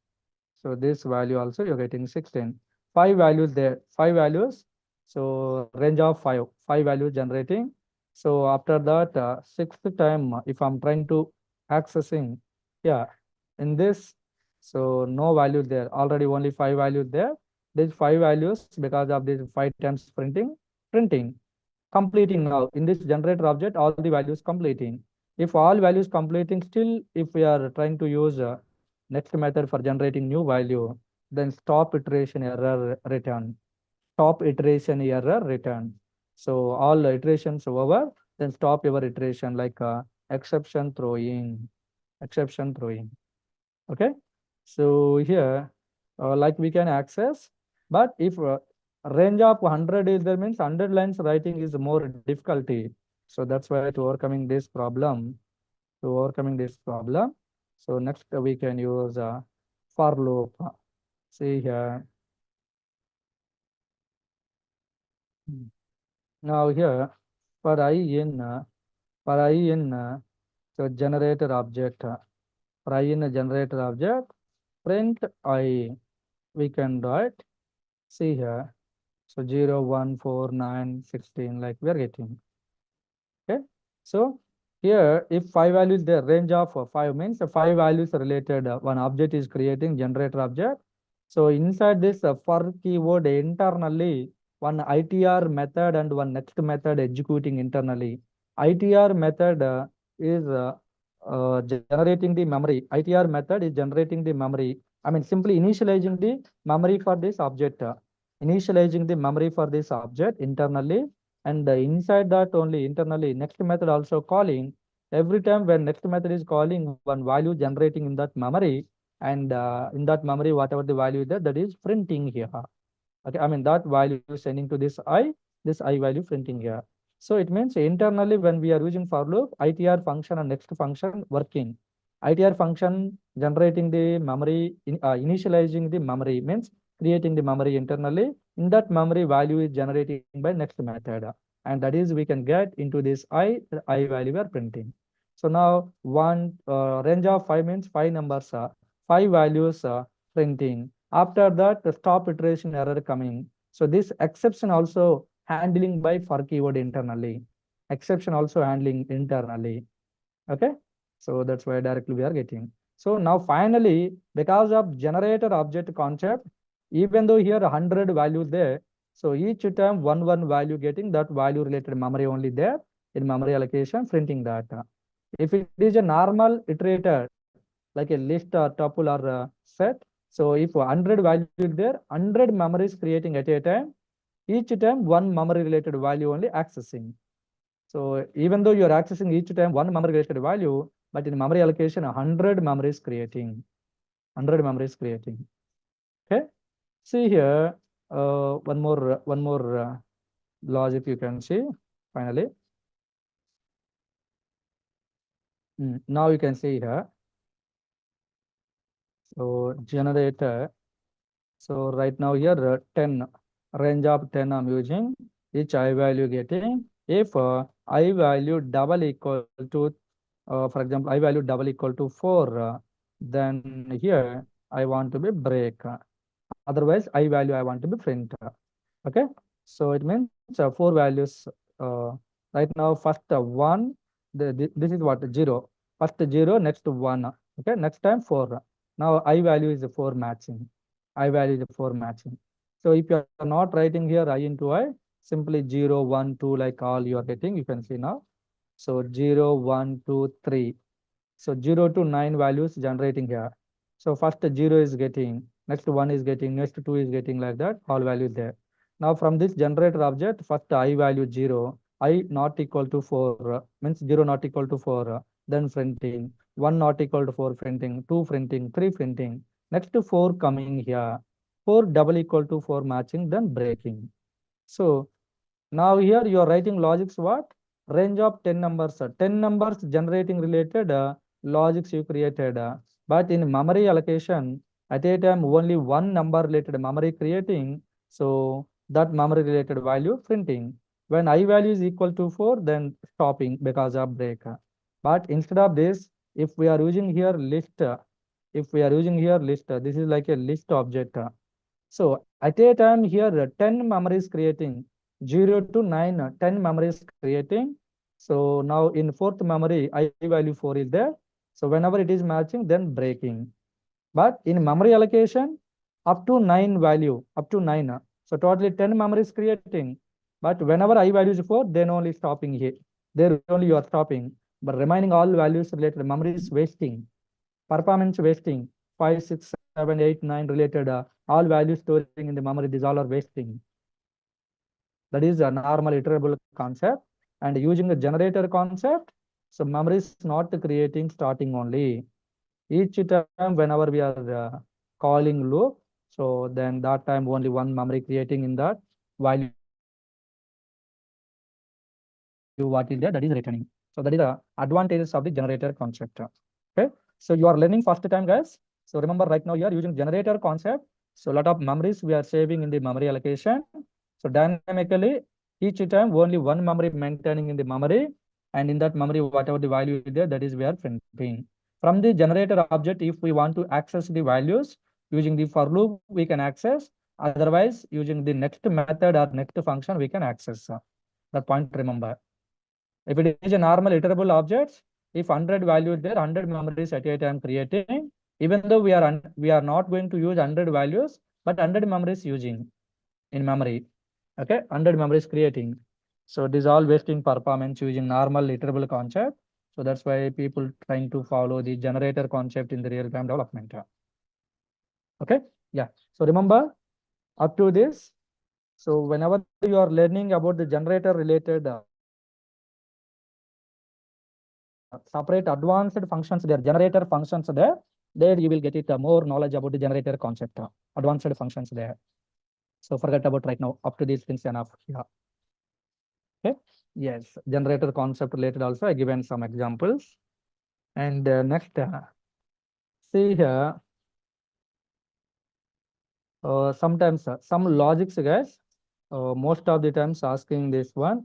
So this value also you're getting 16. 5 values there. 5 values. So range of 5. 5 values generating. So after that, sixth time, if I'm trying to accessing, yeah, in this, so no value there. Already only 5 values there. These 5 values because of this 5 times printing, completing now. In this generator object, all the values completing. If all values completing, still if we are trying to use next method for generating new value, then stop iteration error return. Stop iteration error return. So all iterations over, then stop your iteration like exception throwing. Okay. So here, like we can access, but if range of 100 is there, means 100 lines writing is more difficulty. So that's why to overcoming this problem, so next we can use for loop. See here. Now here for I in so generator object, for I in a generator object, print I, we can do it. See here. So 0, 1, 4, 9, 16, like we are getting. Okay. So here, if 5 values there, range of 5 means 5 values related, one object is creating generator object. So inside this for keyword internally, one ITR method and one next method executing internally. ITR method is generating the memory. ITR method is generating the memory. I mean, simply initializing the memory for this object. Initializing the memory for this object internally, and inside that only internally next method also calling. Every time when next method is calling, one value generating in that memory, and in that memory whatever the value is there, that is printing here. Okay, I mean that value is sending to this I value printing here. So it means internally when we are using for loop, ITR function and next function working. ITR function generating the memory, initializing the memory means creating the memory internally. In that memory value is generating by next method, and that is we can get into this I value we are printing. So now one range of 5 means 5 numbers, 5 values printing. After that, the stop iteration error coming. So this exception also handling by for keyword internally. Exception also handling internally. Okay. So that's why directly we are getting. So now finally, because of generator object concept, even though here 100 values there, so each time one value getting that value related memory only there in memory allocation printing that. If it is a normal iterator, like a list or tuple or set, so if 100 value there, 100 memories creating at a time, each time one memory related value only accessing. So even though you are accessing each time one memory related value, but in memory allocation, 100 memories creating. 100 memories creating. Okay. See here, one more logic you can see finally. Now you can see here. So generator. So right now here 10, range of 10 I'm using, each I value getting. If I value double equal to, for example, I value double equal to 4, then here I want to be break. Otherwise, I value I want to be print. Okay. So it means 4 values. Right now, first 1, this is what 0. First 0, next 1. Okay. Next time 4. Now I value is 4 matching. I value is 4 matching. So if you are not writing here I into I, simply 0, 1, 2, like all you are getting, you can see now. So 0, 1, 2, 3. So 0 to 9 values generating here. So first 0 is getting, next 1 is getting, next 2 is getting, like that, all value there. Now from this generator object, first I value 0, I not equal to 4, means 0 not equal to 4, then printing, 1 not equal to 4 printing, 2 printing, 3 printing, next 4 coming here, 4 double equal to 4 matching, then breaking. So now here you are writing logics what? Range of 10 numbers, 10 numbers generating related logics you created. But in memory allocation, at a time only one number related memory creating. So that memory related value printing. When I value is equal to 4, then stopping because of break. But instead of this, if we are using here list, if we are using here list, this is like a list object. So at a time here, 10 memories creating, 0 to 9, 10 memories creating. So now in fourth memory, I value 4 is there. So whenever it is matching, then breaking. But in memory allocation, up to 9 value, up to 9. So totally 10 memories creating. But whenever I value is 4, then only stopping here. There only you are stopping. But remaining all values related memories wasting, performance wasting, 5, 6, 7, 8, 9 related all values storing in the memory, these all are wasting. That is a normal iterable concept. And using the generator concept, so memory is not creating starting only. Each time whenever we are calling loop, so then that time only one memory creating in that value what is there, that is returning. So that is the advantages of the generator concept. Okay, so you are learning first time, guys. So remember right now you are using generator concept. So a lot of memories we are saving in the memory allocation. So dynamically each time only one memory maintaining in the memory, and in that memory whatever the value is there, that is we are printing. From the generator object, if we want to access the values using the for loop, we can access. Otherwise, using the next method or next function, we can access. That point remember. If it is a normal iterable objects, if 100 value is there, 100 memories at a time creating, even though we are not going to use 100 values, but 100 memories using in memory. Okay, 100 memories creating. So this all wasting performance using normal iterable concept. So that's why people trying to follow the generator concept in the real-time development. Okay, yeah. So remember up to this. So whenever you are learning about the generator related separate advanced functions there, generator functions there you will get it more knowledge about the generator concept, advanced functions there. So forget about right now, up to these things enough. Yeah. Okay. Yes, generator concept related also I given some examples. And next, see here, sometimes some logics, guys, most of the times asking this one.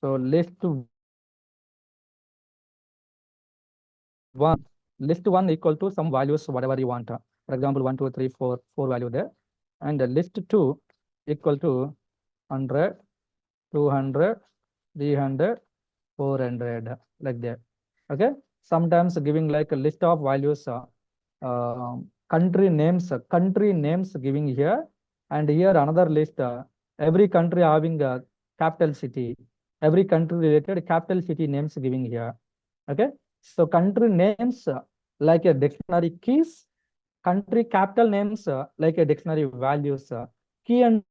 So list one, list one equal to some values, whatever you want. For example, 1, 2, 3, 4, 4 value there. And list two equal to 100, 200, 300, 400, like that. Okay. Sometimes giving like a list of values, country names giving here. And here another list, every country having a capital city, every country related capital city names giving here. Okay. So country names like a dictionary keys, country capital names like a dictionary values, key and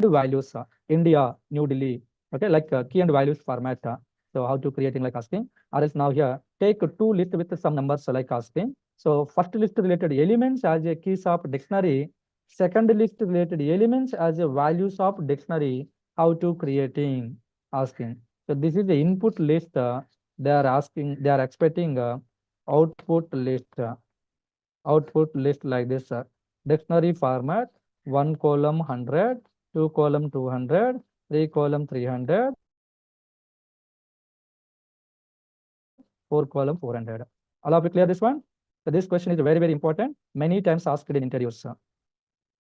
values, India, New Delhi. Okay, like key and values format. So how to creating like asking, or else now here take two list with some numbers like asking. So first list related elements as a keys of dictionary, second list related elements as a values of dictionary. How to creating asking. So this is the input list. They are asking, they are expecting output list. Output list like this, dictionary format, 1 column 100, 2 column 200, 3 column 300, 4 column 400. All of you clear this one? So this question is very, very important. Many times asked in interviews.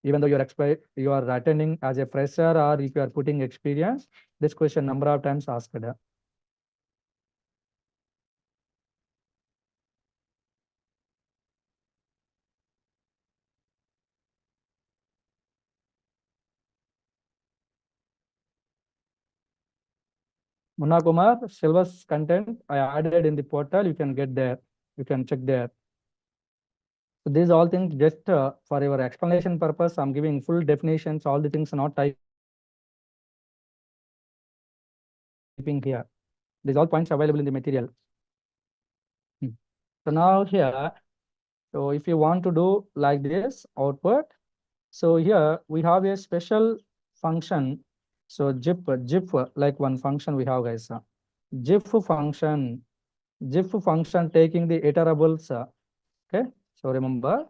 Even though you are attending as a fresher or if you are putting experience, this question number of times asked. Munna Kumar, syllabus content I added in the portal, you can get there, you can check there. So these all things just for your explanation purpose, I'm giving full definitions, all the things not typing here. These all points available in the material. So now here, so if you want to do like this output, so here we have a special function. So GIF like one function we have, guys. GIF function taking the iterables. Okay, so remember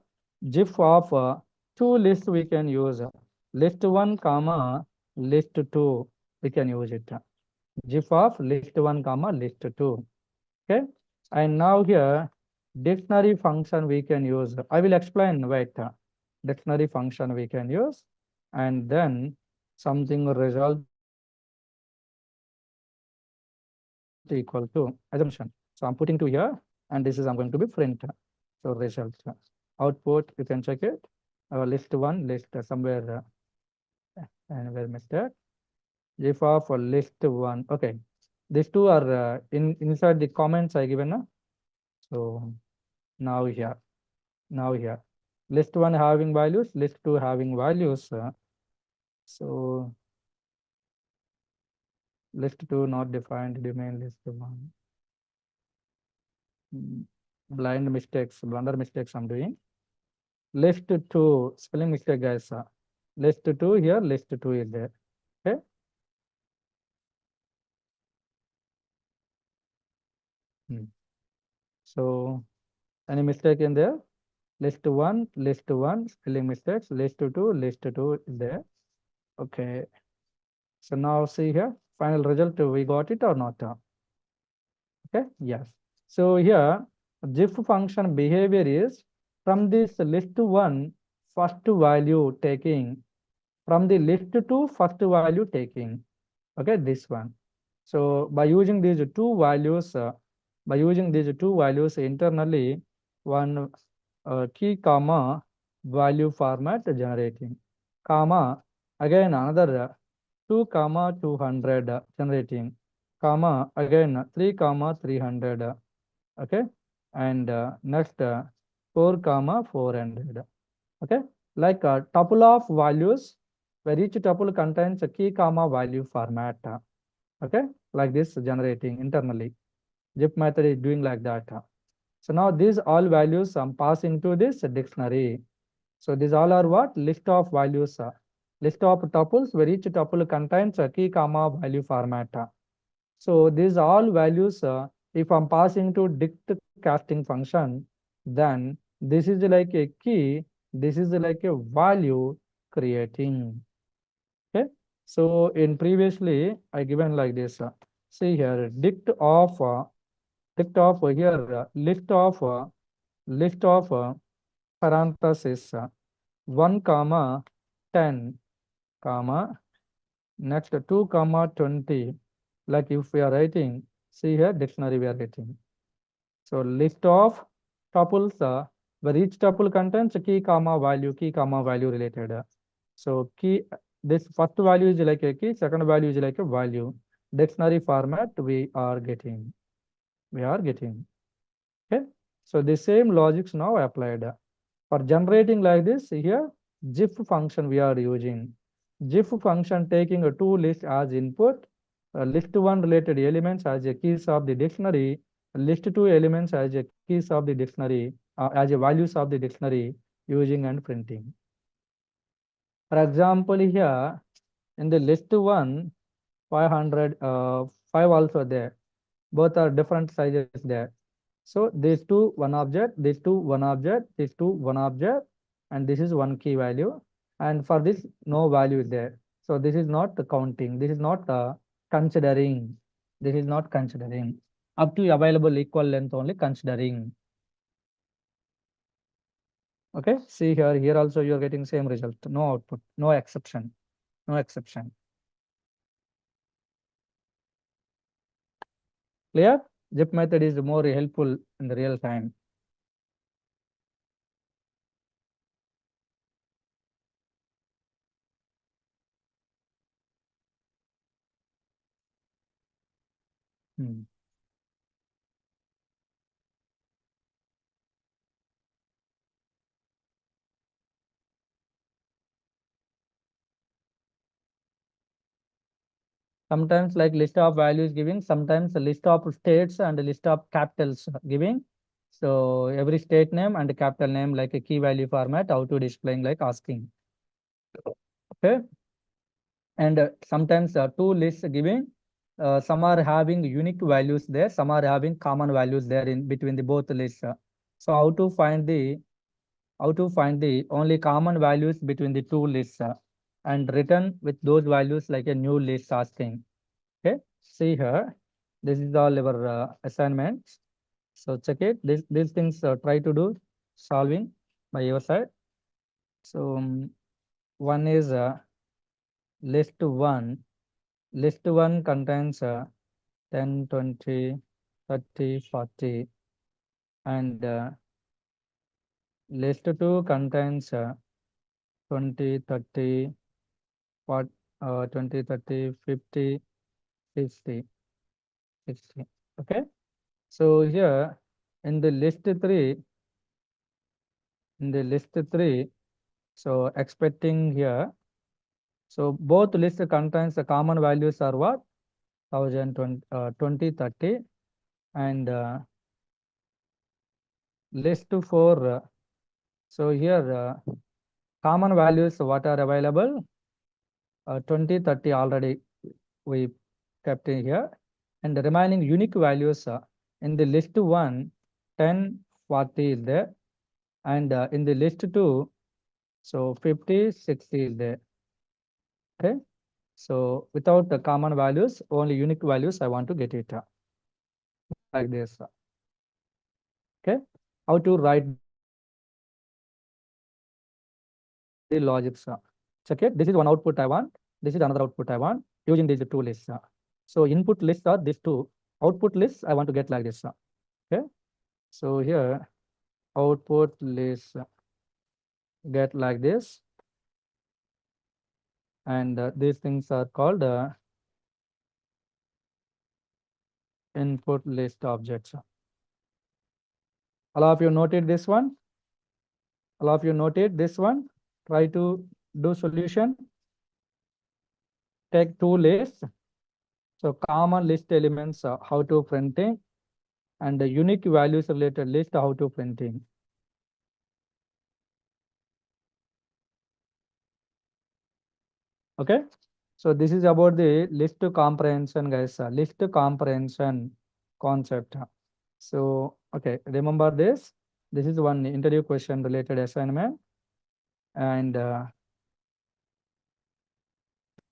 GIF of two lists we can use. List 1 comma list 2 we can use it. GIF of list 1 comma list 2. Okay, and now here dictionary function we can use. I will explain. Wait, dictionary function we can use, and then something result equal to assumption. So I'm putting to here, and this is I'm going to be print. So result output you can check it. List 1 list somewhere and where mistake. GIF of list 1. Okay, these two are inside the comments I given. So now here. List 1 having values, list 2 having values. So list 2 not defined, domain list 1. Blind mistakes, blunder mistakes I'm doing. List 2, spelling mistake, guys. List 2 here, list 2 is there. Okay. So any mistake in there? List 1, spelling mistakes, list 2 is there. Okay. So now see here, final result, we got it or not? Okay, yes. So here, GIF function behavior is from this list 1, first value taking, from the list 2, first value taking. Okay, this one. So by using these two values, internally, one key comma value format generating, comma again another 2 comma 200 generating, comma again 3 comma 300. Okay, and next 4 comma 400. Okay, like a tuple of values where each tuple contains a key comma value format. Okay, like this generating internally. GIF method is doing like that. So now these all values I'm passing to this dictionary. So these all are what? List of values. List of tuples where each tuple contains a key comma value format. So these all values, if I'm passing to dict casting function, then this is like a key, this is like a value creating. Okay. So in previously I given like this. See here, dict of here list of parenthesis 1 comma 10 comma next 2 comma 20. Like if we are writing, see here dictionary we are writing. So list of tuples where each tuple contains key comma value related. So key, this first value is like a key, second value is like a value. Dictionary format we are getting. Okay. So the same logics now applied. For generating like this, here GIF function we are using. GIF function taking a two list as input, list 1 related elements as a keys of the dictionary, list 2 elements as a keys of the dictionary, as a values of the dictionary using and printing. For example, here in the list 1, 500, 5 also there. Both are different sizes there. So these two, one object, these two, one object, these two, one object, and this is one key value. And for this, no value is there. So this is not counting. This is not considering. This is not considering. Up to available equal length only considering. Okay, see here, here also you are getting same result. No output, no exception, no exception. Clear? GIF method is more helpful in the real time. Hmm. Sometimes like list of values giving, sometimes a list of states and a list of capitals giving. So every state name and capital name like a key value format, how to displaying like asking. Okay. And sometimes two lists giving, some are having unique values there, some are having common values there in between the both lists. So how to find the only common values between the two lists and return with those values like a new list asking. Okay, see here, this is all our assignments. So check it. These things try to do solving by your side. So one is list one. List one contains 10, 20, 30, 40, and list two contains 20, 30, 40, 20, 30, 50, 60, 60. Okay. So here in the list three, so expecting here, so both list contains the common values are what? 1000, 20, 30, and list four. So here common values what are available? 20, 30 already we kept in here, and the remaining unique values in the list one, 10, 40 is there, and in the list two, so 50, 60 is there. Okay. So without the common values, only unique values, I want to get it like this. Okay. How to write the logics? Check it. This is one output I want. This is another output I want using these two lists. So input lists are these two. Output lists I want to get like this. Okay. So here output list get like this, and these things are called input list objects. All of you noted this one? All of you noted this one? Try to do solution. Take two lists. So common list elements, how to printing, and the unique values related list, how to printing. Okay. So this is about the list comprehension, guys. List comprehension concept. So, okay, remember this. This is one interview question related assignment. And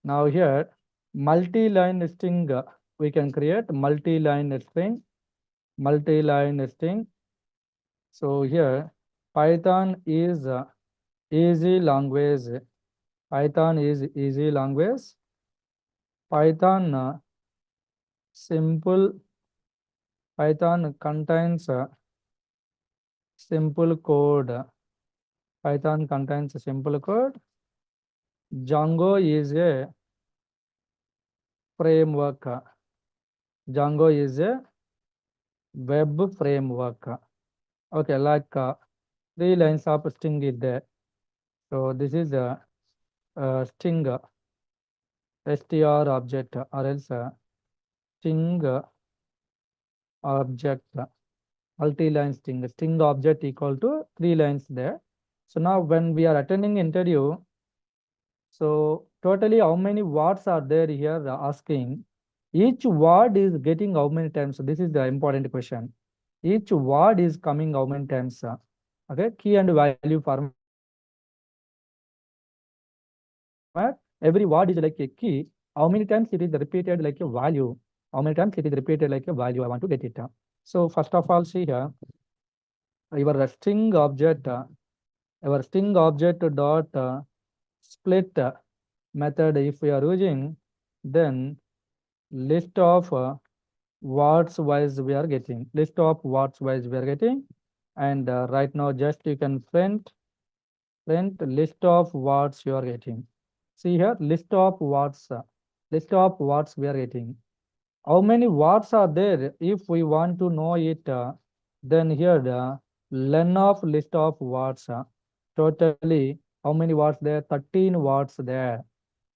now here, multi-line string, we can create multi-line string, So here, Python is easy language. Python is easy language. Python simple. Python contains simple code. Python contains simple code. Django is a framework. Django is a web framework. Okay, like 3 lines of string is there. So this is a string str object or else string object multi-line string object equal to 3 lines there. So now when we are attending interview, so totally how many words are there here asking? Each word is getting how many times? So this is the important question. Each word is coming how many times? Okay, key and value format. Every word is like a key. How many times it is repeated like a value? How many times it is repeated like a value? I want to get it. So first of all, see here, your string object, dot split method. If we are using, then list of words wise we are getting. List of words wise we are getting, and right now just you can print list of words you are getting. See here, list of words we are getting. how many words are there? If we want to know it, then here the len of list of words. Totally, how many words there? 13 words there.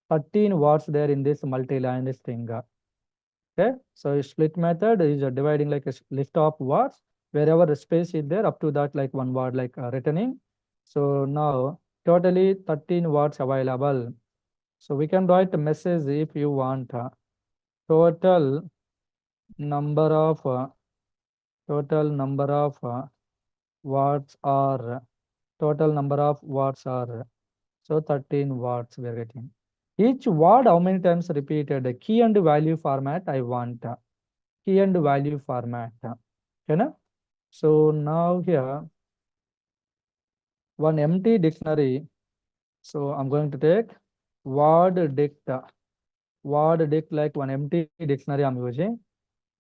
13 words there in this multi-line string. Okay, so split method is dividing like a list of words. Wherever the space is there, up to that like one word like returning. So now totally 13 words available. So we can write a message if you want. Total number of words are total number of words are so 13 words we are getting. Each word how many times repeated? Key and value format I want. Key and value format. Okay, na? So now here one empty dictionary. So I'm going to take word dict like one empty dictionary I'm using.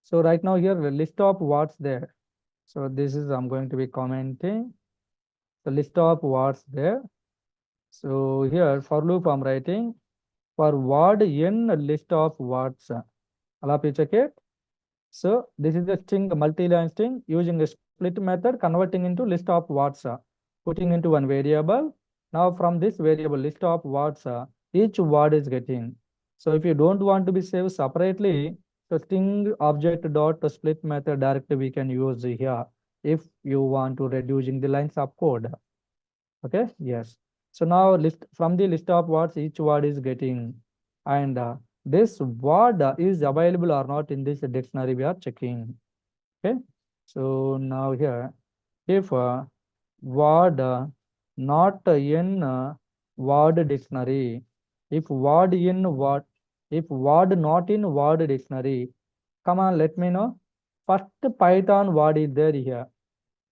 So right now here the list of words there. So this is I'm going to be commenting the list of words there. So here for loop I'm writing for word in list of words. Allow you check it. So this is a string, multi-line string using a split method, converting into list of words, putting into one variable. Now from this variable list of words, each word is getting. So if you don't want to be saved separately, so string object dot split method directly we can use here if you want to reducing the lines of code. Okay, yes. So now list from the list of words each word is getting, and this word is available or not in this dictionary we are checking. Okay, so now here if word not in word dictionary, if word not in word dictionary, come on, let me know. First Python word is there here.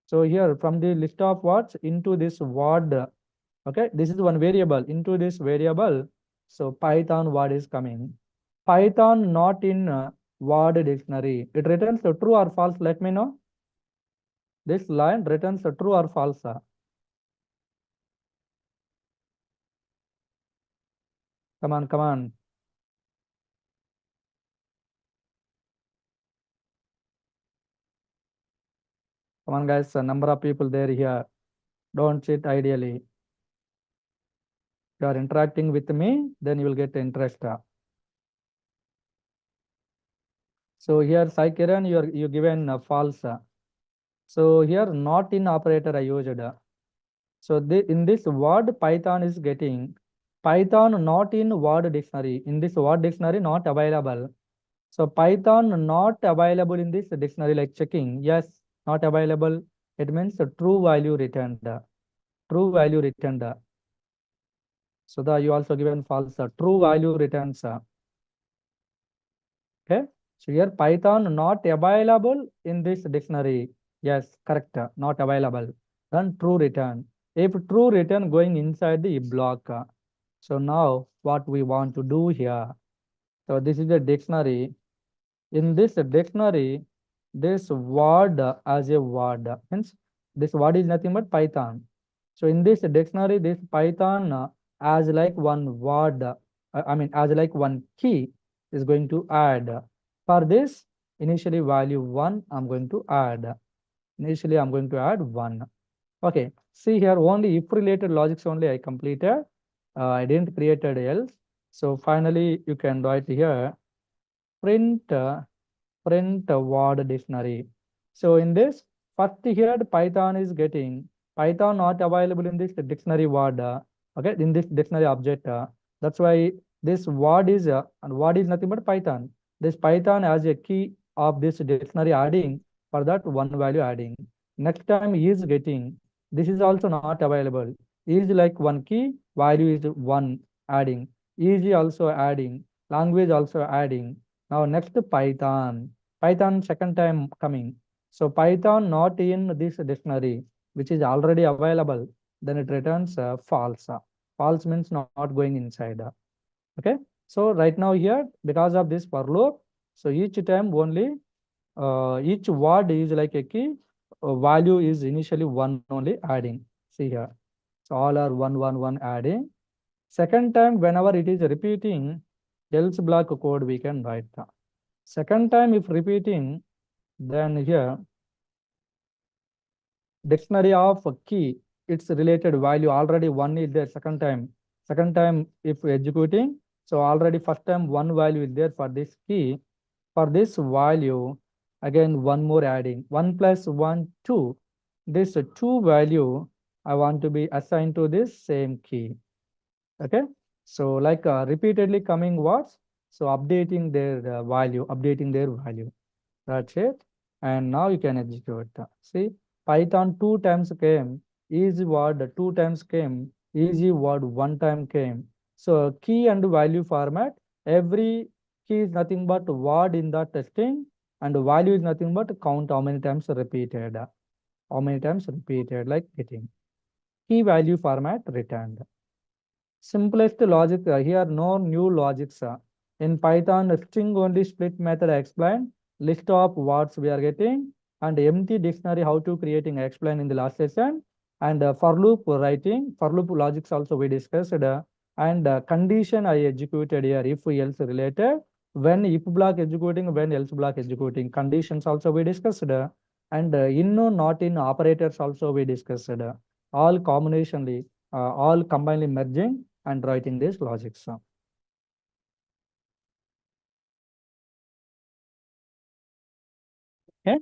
So here from the list of words into this word, okay, this is one variable into this variable. So Python word is coming. Python not in word dictionary. It returns the true or false. Let me know. This line returns the true or false. Come on, come on. Come on, guys. A number of people there here. Don't sit ideally. If you are interacting with me, then you will get interest. So here, Sai Kiran, you given false. So here, not in operator I used. So in this word, Python is getting Python not in word dictionary. In this word dictionary, not available. So Python not available in this dictionary, like checking. Yes, not available. It means the true value returned. True value returned. So you also given false. True value returns. Okay. So here Python not available in this dictionary. Yes, correct. Not available. Then true return. If true return going inside the block. So now what we want to do here. So this is a dictionary. In this dictionary, this word as a word means this word is nothing but Python. So in this dictionary, this Python as like one word, I mean as like one key is going to add. For this, initially value 1, I'm going to add. Initially, I'm going to add 1. Okay, see here only if related logics only I completed. I didn't created else. So finally, you can write here print print word dictionary. So in this first here Python is getting Python not available in this dictionary word. Okay, in this dictionary object. That's why this word is and word is nothing but Python. This Python as a key of this dictionary adding for that one value adding. Next time he is getting this is also not available. Is like one key value is 1 adding. Easy also adding. Language also adding. Now next Python. Python second time coming. So Python not in this dictionary, which is already available, then it returns false. False means not going inside. Okay. So right now here, because of this for loop, so each time only each word is like a key, value is initially 1 only adding. See here. So all are 1, 1, 1 adding. Second time, whenever it is repeating, else block code we can write. Second time if repeating, then here dictionary of key, its related value already one is there. Second time if executing, so already first time one value is there for this key. For this value, again one more adding 1 plus 1 2. This 2 value I want to be assigned to this same key. Okay, so like repeatedly coming words, so updating their value. That's it. And now you can execute. See, Python 2 times came, easy word 2 times came, easy word 1 time came. So key and value format, every key is nothing but word in the testing, and value is nothing but count how many times repeated. How many times repeated, like getting. Key value format returned. Simplest logic, here no new logics. In Python, string only split method I explained, list of words we are getting, and empty dictionary how to creating I explained in the last session, and for loop writing, for loop logics also we discussed, and condition I executed here, if else related, when if block executing, when else block executing, conditions also we discussed, and in no not in operators also we discussed, all combinationally, all combinedly merging and writing this logics. Okay.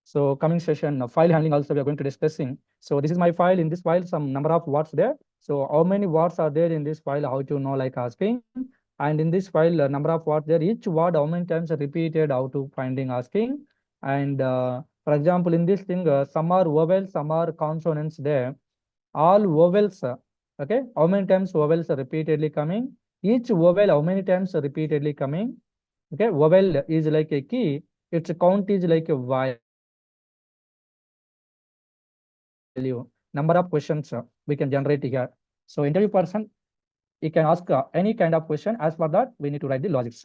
So coming session, file handling also we are going to discussing. So this is my file. In this file, some number of words there. So how many words are there in this file? How to know, like asking. And in this file, number of words there. Each word how many times repeated? How to finding asking. And for example, in this thing, some are vowels, some are consonants there. All vowels. Okay. How many times vowels are repeatedly coming? Each vowel how many times repeatedly coming? Okay. Vowel is like a key. Its count is like a value. Number of questions we can generate here. So interview person, he can ask any kind of question. As for that, we need to write the logics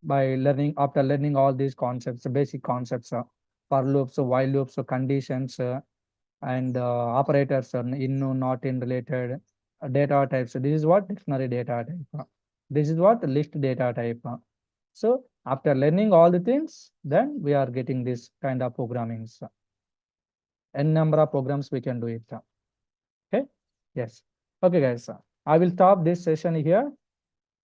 by learning, after learning all these concepts, basic concepts, for loops, while loops, conditions, and operators, in, not in, related, data types. This is what dictionary data type. This is what list data type. So after learning all the things, then we are getting this kind of programming. N number of programs we can do it. Okay. Yes. Okay, guys. I will stop this session here.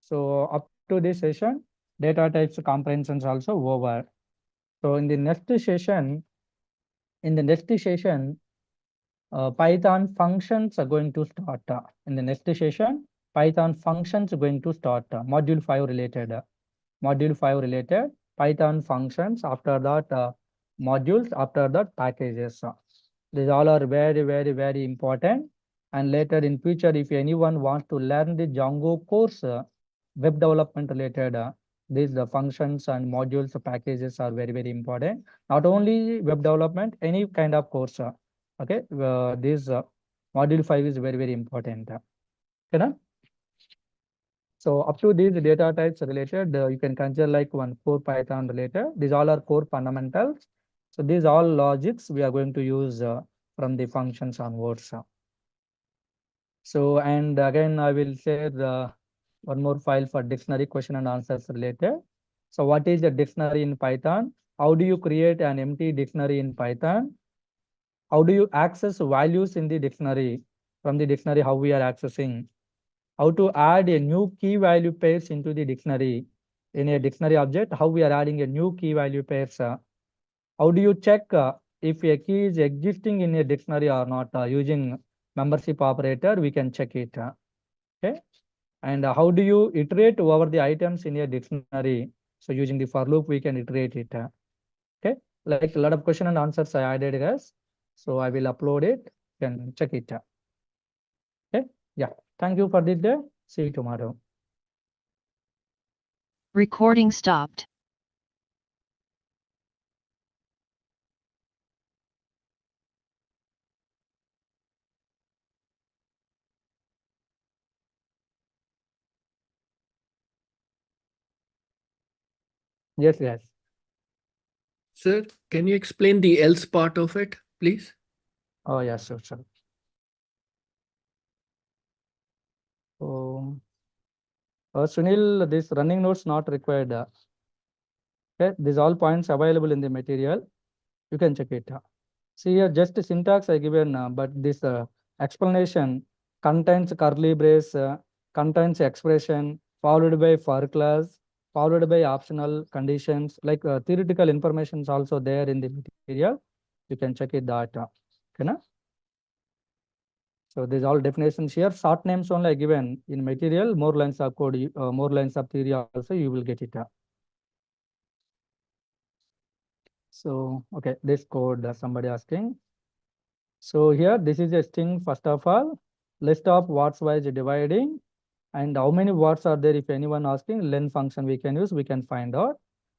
So up to this session, data types comprehensions also over. So in the next session, Python functions are going to start. In the next session, Python functions are going to start. Module 5 related. Module 5 related Python functions. After that, modules. After that, packages. These all are very, very, very important. And later in future, if anyone wants to learn the Django course, web development related, these the functions and modules packages are very, very important. Not only web development, any kind of course. Okay, this module 5 is very, very important. Okay, so up to these data types related, you can consider like one core Python related. These all are core fundamentals. So these all logics we are going to use from the functions onwards. So, and again, I will share one more file for dictionary question and answers related. So what is the dictionary in Python? How do you create an empty dictionary in Python? How do you access values in the dictionary? From the dictionary, how we are accessing? How to add a new key value pairs into the dictionary? In a dictionary object, how we are adding a new key value pairs? How do you check if a key is existing in a dictionary or not? Using membership operator, we can check it. Okay. And how do you iterate over the items in a dictionary? So using the for loop, we can iterate it. Okay. Like a lot of question and answers I added, guys. So I will upload it. You can check it. Okay. Yeah. Thank you for this day. See you tomorrow. Recording stopped. Yes, yes. Sir, can you explain the else part of it, please? Oh, yeah, sure, sure. So, Sunil, this running notes not required. Okay, these all points available in the material. You can check it. See here, just syntax I given, but this explanation contains curly brace, contains expression, followed by for class, followed by optional conditions, like theoretical information is also there in the material. You can check it that. Okay, na? So these all definitions here, short names only given in material, more lines of code, more lines of theory also you will get it. So, okay, this code somebody asking. So here, this is a string, first of all, list of words wise dividing, and how many words are there? If anyone asking, len function we can use, we can find out.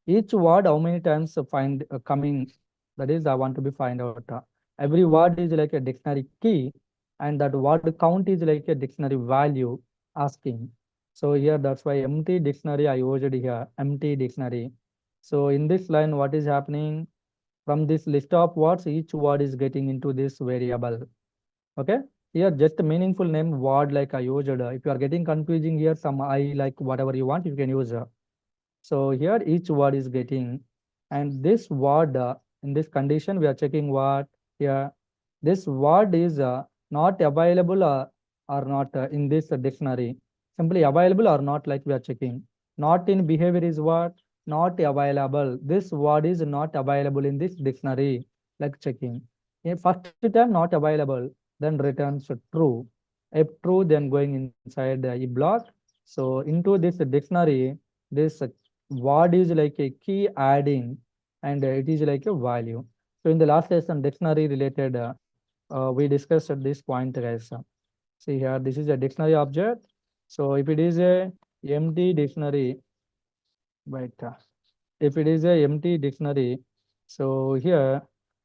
Each word, how many times find coming, that is, I want to be find out. Every word is like a dictionary key, and that word count is like a dictionary value asking. So here, that's why empty dictionary I used here, empty dictionary. So in this line, what is happening? From this list of words, each word is getting into this variable. Okay, here just a meaningful name word like I used. If you are getting confusing here, some I like whatever you want, you can use. So here each word is getting, and this word in this condition we are checking what here. This word is not available or not in this dictionary. Simply available or not, like we are checking. Not in behavior is what? Not available. This word is not available in this dictionary, like checking. If first time not available, then returns true. If true, then going inside the block. So into this dictionary, this word is like a key adding, and it is like a value. So in the last lesson, dictionary related, we discussed at this point, guys. See here, this is a dictionary object. So if it is a empty dictionary, wait, if it is a empty dictionary, so here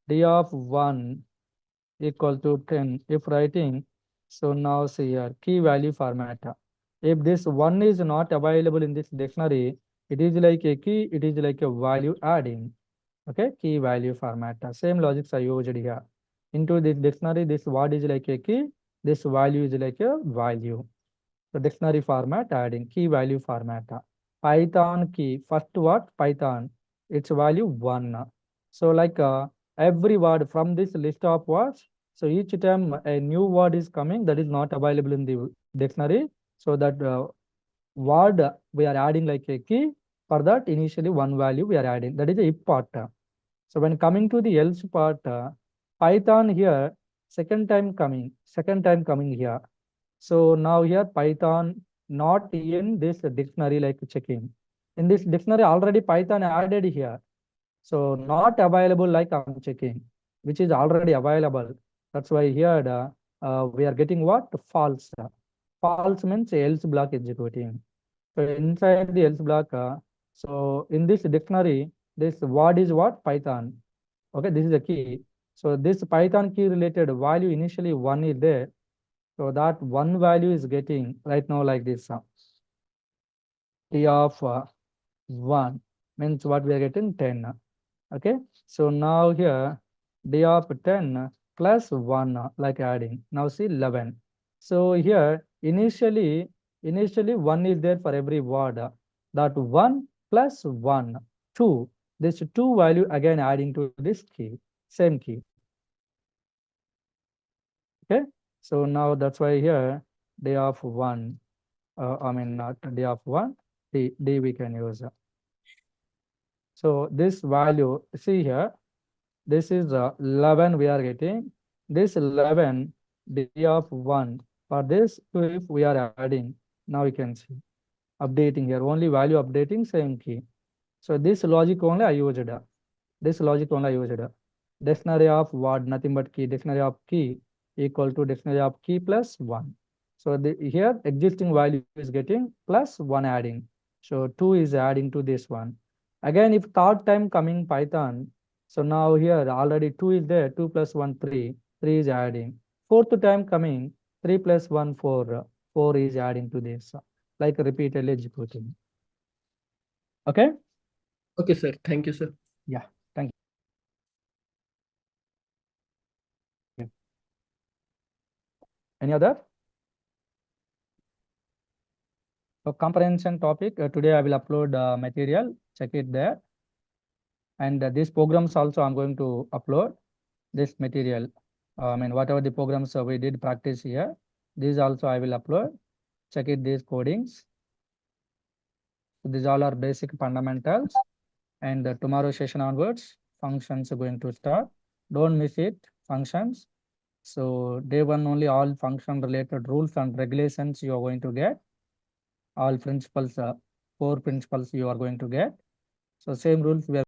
d of 1 equal to 10 if writing. So now see here, key value format. If this 1 is not available in this dictionary, it is like a key, it is like a value adding. Okay, key value format. Same logics I used here. Into this dictionary, this word is like a key, this value is like a value. So dictionary format adding, key value format. Python key, first word Python, its value 1. So like every word from this list of words, so each time a new word is coming that is not available in the dictionary, so that word we are adding like a key. For that initially one value we are adding, that is the if part. So when coming to the else part, Python here second time coming here. So now here Python not in this dictionary like checking. In this dictionary already Python added here. So not available like I'm checking, which is already available. That's why here we are getting what? False. False means else block executing. So inside the else block, so in this dictionary, this word is what? Python. Okay, this is the key. So this Python key related value initially 1 is there. So that one value is getting right now like this. T of 1 means what we are getting 10. Okay, so now here d of 10 plus 1 like adding. Now see 11. So here initially 1 is there for every word. That 1 plus 1, 2. This 2 value again adding to this key, same key. Okay, so now that's why here d of 1, I mean not d of 1, d we can use. So this value, see here, this is 11 we are getting. This 11 d of 1 for this 2 if we are adding. Now you can see updating here, only value updating same key. So this logic only I used. This logic only I used. Dictionary of word, nothing but key. Dictionary of key equal to dictionary of key plus 1. So here existing value is getting plus 1 adding. So 2 is adding to this one. Again, if third time coming Python, so now here already 2 is there, 2 plus 1, 3. 3 is adding. Fourth time coming, 3 plus 1, 4. 4 is adding to this, like repeatedly executing. Okay? Okay, sir. Thank you, sir. Yeah, thank you. Any other? So comprehension topic, today I will upload material, check it there. And these programs also I'm going to upload this material. I mean, whatever the programs we did practice here, these also I will upload. Check it, these codings. So these all are basic fundamentals. And tomorrow session onwards, functions are going to start. Don't miss it, functions. So day one only all function related rules and regulations you are going to get. All principles, 4 principles you are going to get. So same rules we are